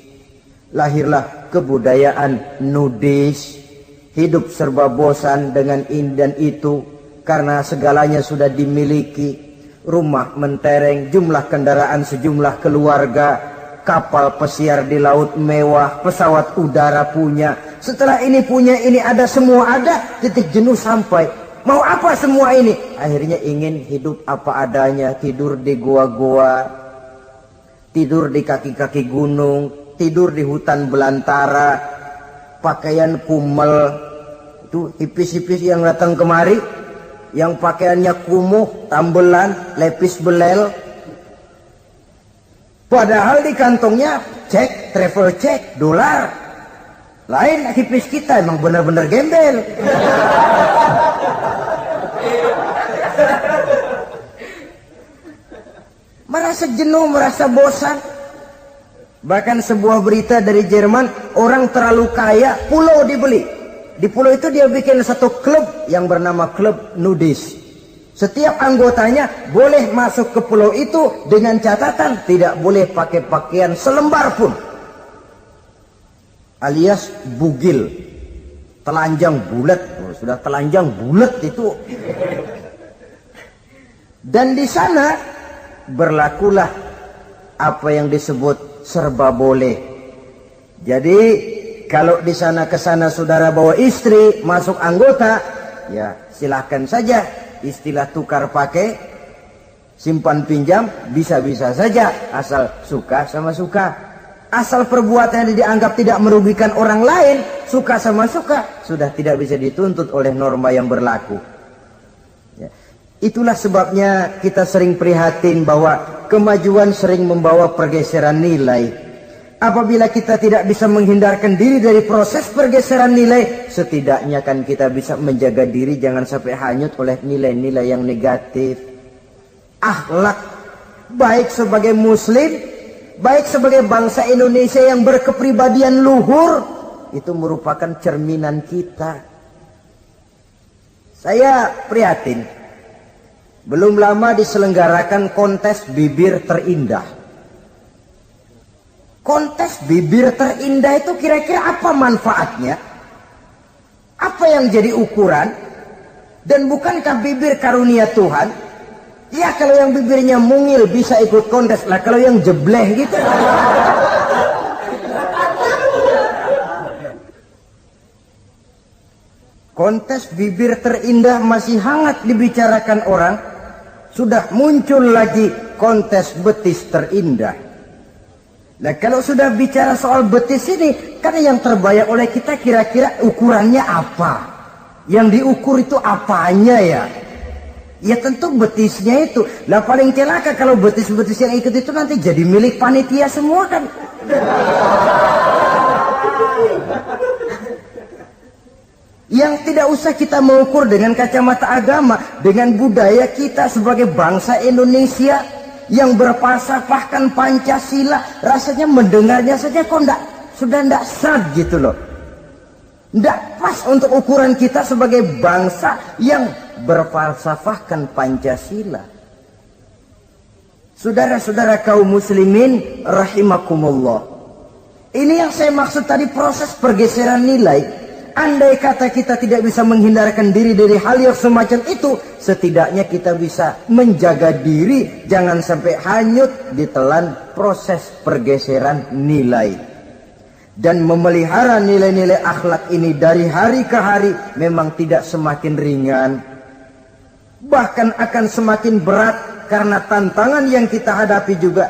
A: lahirlah kebudayaan nudis, hidup serba bosan dengan ini dan itu karena segalanya sudah dimiliki. Rumah mentereng, jumlah kendaraan sejumlah keluarga, kapal pesiar di laut mewah, pesawat udara punya. Setelah ini punya, ini ada, semua ada, titik jenuh sampai. Mau apa semua ini? Akhirnya ingin hidup apa adanya, tidur di gua-gua, tidur di kaki-kaki gunung, tidur di hutan belantara, pakaian kumel. Itu hipis-hipis yang datang kemari, yang pakaiannya kumuh, tambelan, lepis belel. Padahal di kantongnya cek, travel cek, dolar. Lain hipis kita, emang benar-benar gembel. Merasa jenuh, merasa bosan. Bahkan sebuah berita dari Jerman, orang terlalu kaya, pulau dibeli. Di pulau itu dia bikin satu klub yang bernama klub nudis. Setiap anggotanya boleh masuk ke pulau itu dengan catatan tidak boleh pakai pakaian selembar pun. Alias bugil. Telanjang bulat. Oh, sudah telanjang bulat itu. Dan di sana berlakulah apa yang disebut serba boleh. Jadi kalau di sana ke sana saudara bawa istri, masuk anggota, ya silahkan saja. Istilah tukar pakai, simpan pinjam, bisa-bisa saja. Asal suka sama suka. Asal perbuatannya dianggap tidak merugikan orang lain, suka sama suka, sudah tidak bisa dituntut oleh norma yang berlaku. Ya. Itulah sebabnya kita sering prihatin bahwa kemajuan sering membawa pergeseran nilai. Apabila kita tidak bisa menghindarkan diri dari proses pergeseran nilai, setidaknya kan kita bisa menjaga diri jangan sampai hanyut oleh nilai-nilai yang negatif. Akhlak, baik sebagai muslim, baik sebagai bangsa Indonesia yang berkepribadian luhur, itu merupakan cerminan kita. Saya prihatin, belum lama diselenggarakan kontes bibir terindah. Kontes bibir terindah itu kira-kira apa manfaatnya? Apa yang jadi ukuran? Dan bukankah bibir karunia Tuhan? Ya kalau yang bibirnya mungil bisa ikut kontes lah, kalau yang jebleh gitu. Kontes bibir terindah masih hangat dibicarakan orang. Sudah muncul lagi kontes betis terindah. Nah kalau sudah bicara soal betis ini, kan yang terbayang oleh kita kira-kira ukurannya apa? Yang diukur itu apanya ya? Ya tentu betisnya itu. Lah paling celaka kalau betis-betis yang ikut itu nanti jadi milik panitia semua kan. Yang tidak usah kita mengukur dengan kacamata agama, dengan budaya kita sebagai bangsa Indonesia yang berfalsafahkan Pancasila, rasanya mendengarnya saja kok sudah tidak sad gitu loh. Tidak pas untuk ukuran kita sebagai bangsa yang berfalsafahkan Pancasila. Saudara-saudara kaum muslimin rahimakumullah. Ini yang saya maksud tadi, proses pergeseran nilai. Andai kata kita tidak bisa menghindarkan diri dari hal yang semacam itu, setidaknya kita bisa menjaga diri jangan sampai hanyut ditelan proses pergeseran nilai. Dan memelihara nilai-nilai akhlak ini dari hari ke hari memang tidak semakin ringan, bahkan akan semakin berat, karena tantangan yang kita hadapi juga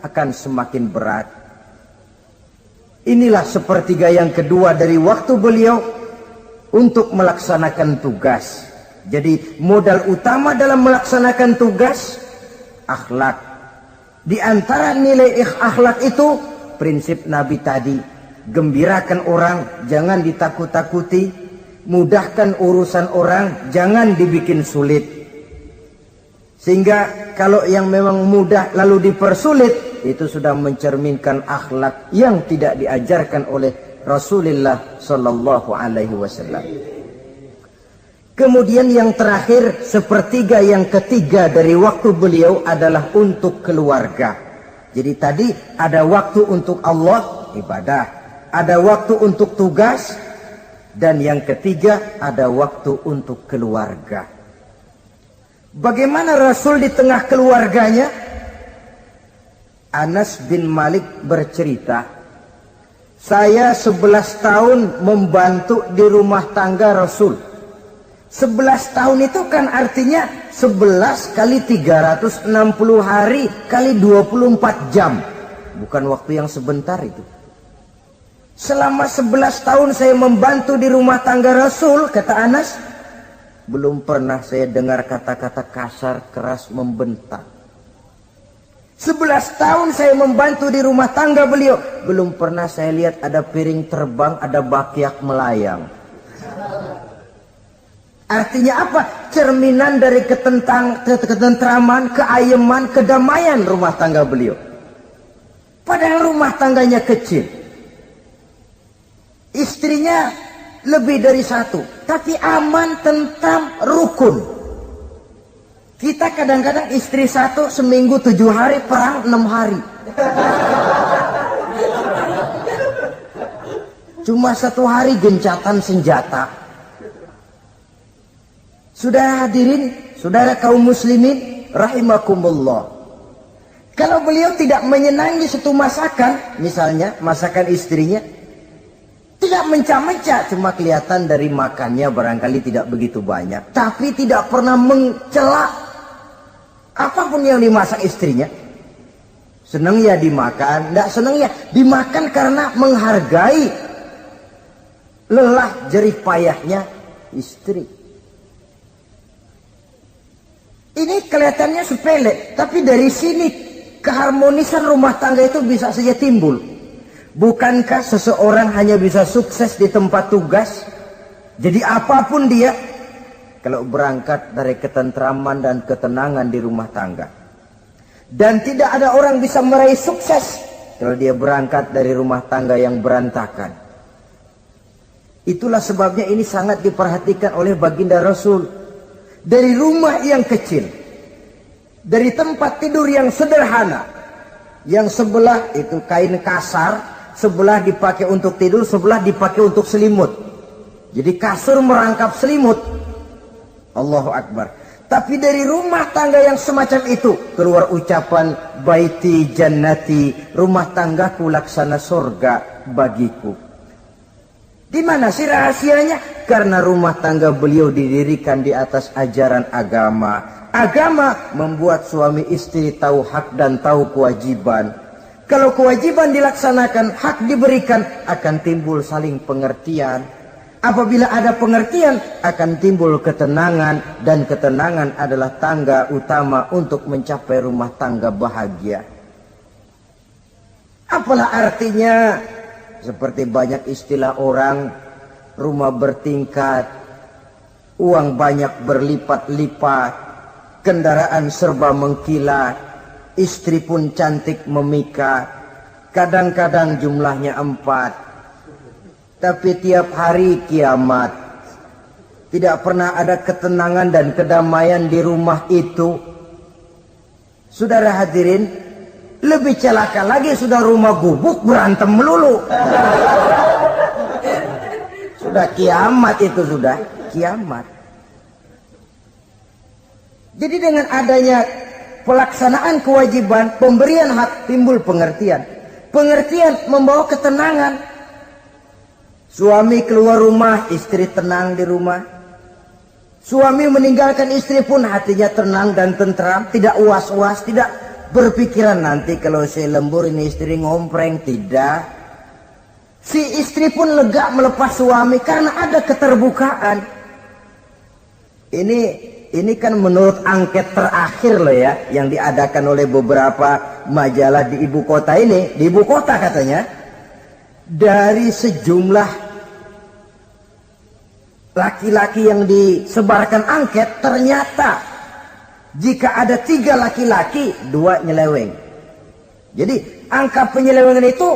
A: akan semakin berat. Inilah sepertiga yang kedua dari waktu beliau untuk melaksanakan tugas. Jadi modal utama dalam melaksanakan tugas akhlak. Di antara nilai akhlak itu prinsip Nabi tadi, gembirakan orang, jangan ditakut-takuti, mudahkan urusan orang, jangan dibikin sulit. Sehingga kalau yang memang mudah lalu dipersulit, itu sudah mencerminkan akhlak yang tidak diajarkan oleh Rasulullah Sallallahu Alaihi Wasallam. Kemudian yang terakhir, sepertiga yang ketiga dari waktu beliau adalah untuk keluarga. Jadi tadi ada waktu untuk Allah, ibadah, ada waktu untuk tugas, dan yang ketiga ada waktu untuk keluarga. Bagaimana Rasul di tengah keluarganya? Anas bin Malik bercerita, saya 11 tahun membantu di rumah tangga Rasul. 11 tahun itu kan artinya 11 kali 360 hari kali 24 jam. Bukan waktu yang sebentar itu. Selama 11 tahun saya membantu di rumah tangga Rasul, kata Anas, belum pernah saya dengar kata-kata kasar, keras, membentak. 11 tahun saya membantu di rumah tangga beliau, belum pernah saya lihat ada piring terbang, ada bakyak melayang. Artinya apa? Cerminan dari ketentraman, keayeman, kedamaian rumah tangga beliau. Padahal rumah tangganya kecil. Istrinya lebih dari satu, tapi aman, tentram, rukun. Kita kadang-kadang istri satu seminggu 7 hari, perang 6 hari. Cuma 1 hari gencatan senjata. Sudah hadirin, saudara kaum muslimin rahimakumullah. Kalau beliau tidak menyenangi satu masakan, misalnya masakan istrinya, tidak mencah-mencah, cuma kelihatan dari makannya barangkali tidak begitu banyak, tapi tidak pernah mencela apapun yang dimasak istrinya. Senang ya dimakan, tidak senang ya dimakan karena menghargai lelah jerih payahnya istri. Ini kelihatannya sepele, tapi dari sini keharmonisan rumah tangga itu bisa saja timbul. Bukankah seseorang hanya bisa sukses di tempat tugas? Jadi apapun dia, kalau berangkat dari ketentraman dan ketenangan di rumah tangga. Dan tidak ada orang bisa meraih sukses kalau dia berangkat dari rumah tangga yang berantakan. Itulah sebabnya ini sangat diperhatikan oleh baginda Rasul. Dari rumah yang kecil, dari tempat tidur yang sederhana, yang sebelah itu kain kasar, sebelah dipakai untuk tidur, sebelah dipakai untuk selimut. Jadi kasur merangkap selimut. Allahu Akbar. Tapi dari rumah tangga yang semacam itu keluar ucapan baiti jannati, rumah tanggaku laksana surga bagiku. Di mana sih rahasianya? Karena rumah tangga beliau didirikan di atas ajaran agama. Agama membuat suami istri tahu hak dan tahu kewajiban. Kalau kewajiban dilaksanakan, hak diberikan, akan timbul saling pengertian. Apabila ada pengertian, akan timbul ketenangan, dan ketenangan adalah tangga utama untuk mencapai rumah tangga bahagia. Apalah artinya? Seperti banyak istilah orang, rumah bertingkat, uang banyak berlipat-lipat, kendaraan serba mengkilat, istri pun cantik memikat, kadang-kadang jumlahnya 4. Tapi tiap hari kiamat. Tidak pernah ada ketenangan dan kedamaian di rumah itu. Saudara hadirin, lebih celaka lagi sudah rumah gubuk berantem melulu. Sudah kiamat itu, sudah kiamat. Jadi dengan adanya pelaksanaan kewajiban, pemberian hak, timbul pengertian. Pengertian membawa ketenangan. Suami keluar rumah, istri tenang di rumah. Suami meninggalkan istri pun hatinya tenang dan tentram, tidak was-was, tidak berpikiran nanti kalau saya lembur ini istri ngompreng, tidak. Si istri pun lega melepas suami karena ada keterbukaan. Ini kan menurut angket terakhir loh ya, yang diadakan oleh beberapa majalah di ibu kota ini. Di ibu kota katanya, dari sejumlah laki-laki yang disebarkan angket, ternyata jika ada 3 laki-laki, 2 nyeleweng. Jadi angka penyelewengan itu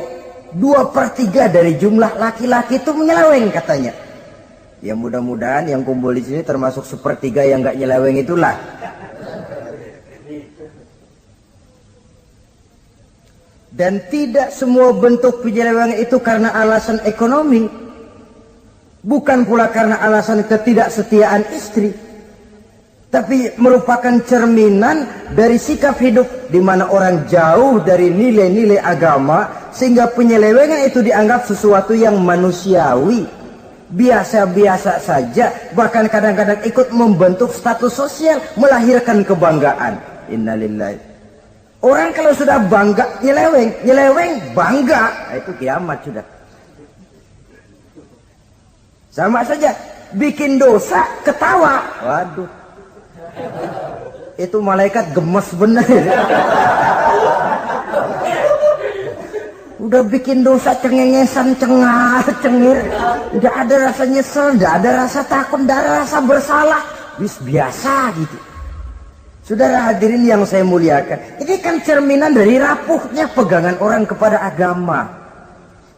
A: 2/3 dari jumlah laki-laki itu menyeleweng katanya. Ya mudah-mudahan yang kumpul di sini termasuk 1/3 yang nggak nyeleweng itulah. Dan tidak semua bentuk penyelewengan itu karena alasan ekonomi. Bukan pula karena alasan ketidaksetiaan istri. Tapi merupakan cerminan dari sikap hidup di mana orang jauh dari nilai-nilai agama sehingga penyelewengan itu dianggap sesuatu yang manusiawi. Biasa-biasa saja, bahkan kadang-kadang ikut membentuk status sosial, melahirkan kebanggaan. Innalillahi. Orang kalau sudah bangga nyeleweng bangga, itu kiamat sudah. Sama saja, bikin dosa ketawa, waduh, itu malaikat gemes bener. Udah bikin dosa cengengesan, cengar, cengir, tidak ada rasa nyesel, tidak ada rasa takut, tidak ada rasa bersalah, biasa gitu. Saudara hadirin yang saya muliakan, ini kan cerminan dari rapuhnya pegangan orang kepada agama.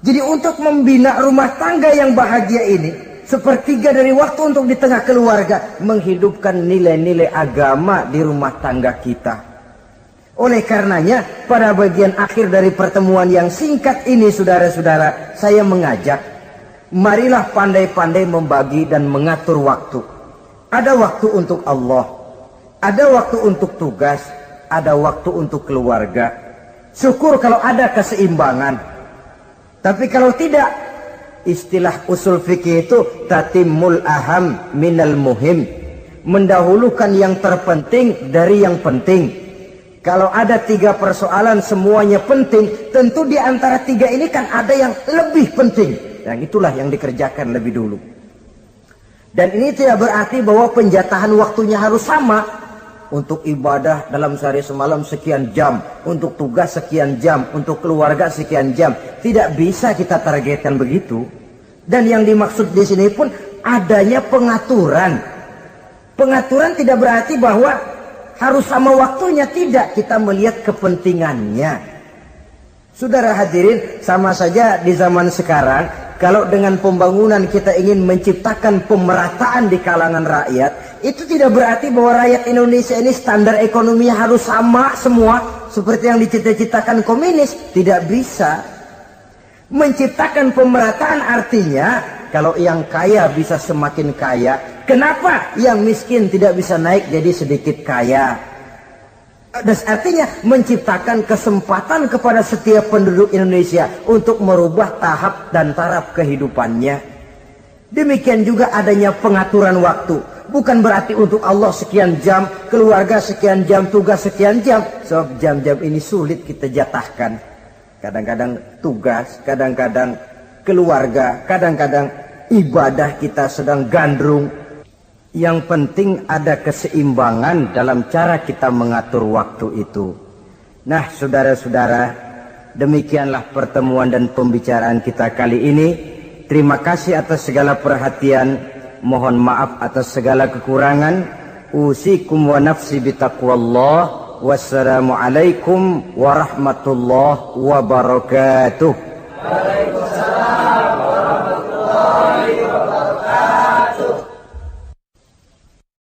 A: Jadi untuk membina rumah tangga yang bahagia ini, 1/3 dari waktu untuk di tengah keluarga, menghidupkan nilai-nilai agama di rumah tangga kita. Oleh karenanya, pada bagian akhir dari pertemuan yang singkat ini, saudara-saudara, saya mengajak, marilah pandai-pandai membagi dan mengatur waktu. Ada waktu untuk Allah, ada waktu untuk tugas, ada waktu untuk keluarga. Syukur kalau ada keseimbangan. Tapi kalau tidak, istilah usul fikih itu tatimul aham minal muhim, mendahulukan yang terpenting dari yang penting. Kalau ada 3 persoalan semuanya penting, tentu di antara 3 ini kan ada yang lebih penting. Yang itulah yang dikerjakan lebih dulu. Dan ini tidak berarti bahwa penjatahan waktunya harus sama. Untuk ibadah dalam sehari semalam sekian jam, untuk tugas sekian jam, untuk keluarga sekian jam. Tidak bisa kita targetkan begitu. Dan yang dimaksud di sini pun adanya pengaturan. Pengaturan tidak berarti bahwa harus sama waktunya, tidak. Kita melihat kepentingannya. Saudara hadirin, sama saja di zaman sekarang, kalau dengan pembangunan kita ingin menciptakan pemerataan di kalangan rakyat, itu tidak berarti bahwa rakyat Indonesia ini standar ekonominya harus sama semua, seperti yang dicita-citakan komunis. Tidak bisa. Menciptakan pemerataan artinya, kalau yang kaya bisa semakin kaya, kenapa yang miskin tidak bisa naik jadi sedikit kaya? Dan artinya menciptakan kesempatan kepada setiap penduduk Indonesia untuk merubah tahap dan taraf kehidupannya. Demikian juga adanya pengaturan waktu. Bukan berarti untuk Allah sekian jam, keluarga sekian jam, tugas sekian jam. Sebab jam-jam ini sulit kita jatahkan. Kadang-kadang tugas, kadang-kadang keluarga, kadang-kadang ibadah kita sedang gandrung. Yang penting ada keseimbangan dalam cara kita mengatur waktu itu. Nah, saudara-saudara, demikianlah pertemuan dan pembicaraan kita kali ini. Terima kasih atas segala perhatian. Mohon maaf atas segala kekurangan. Usikum wa nafsi bitaqwallah. Wassalamualaikum warahmatullahi wabarakatuh.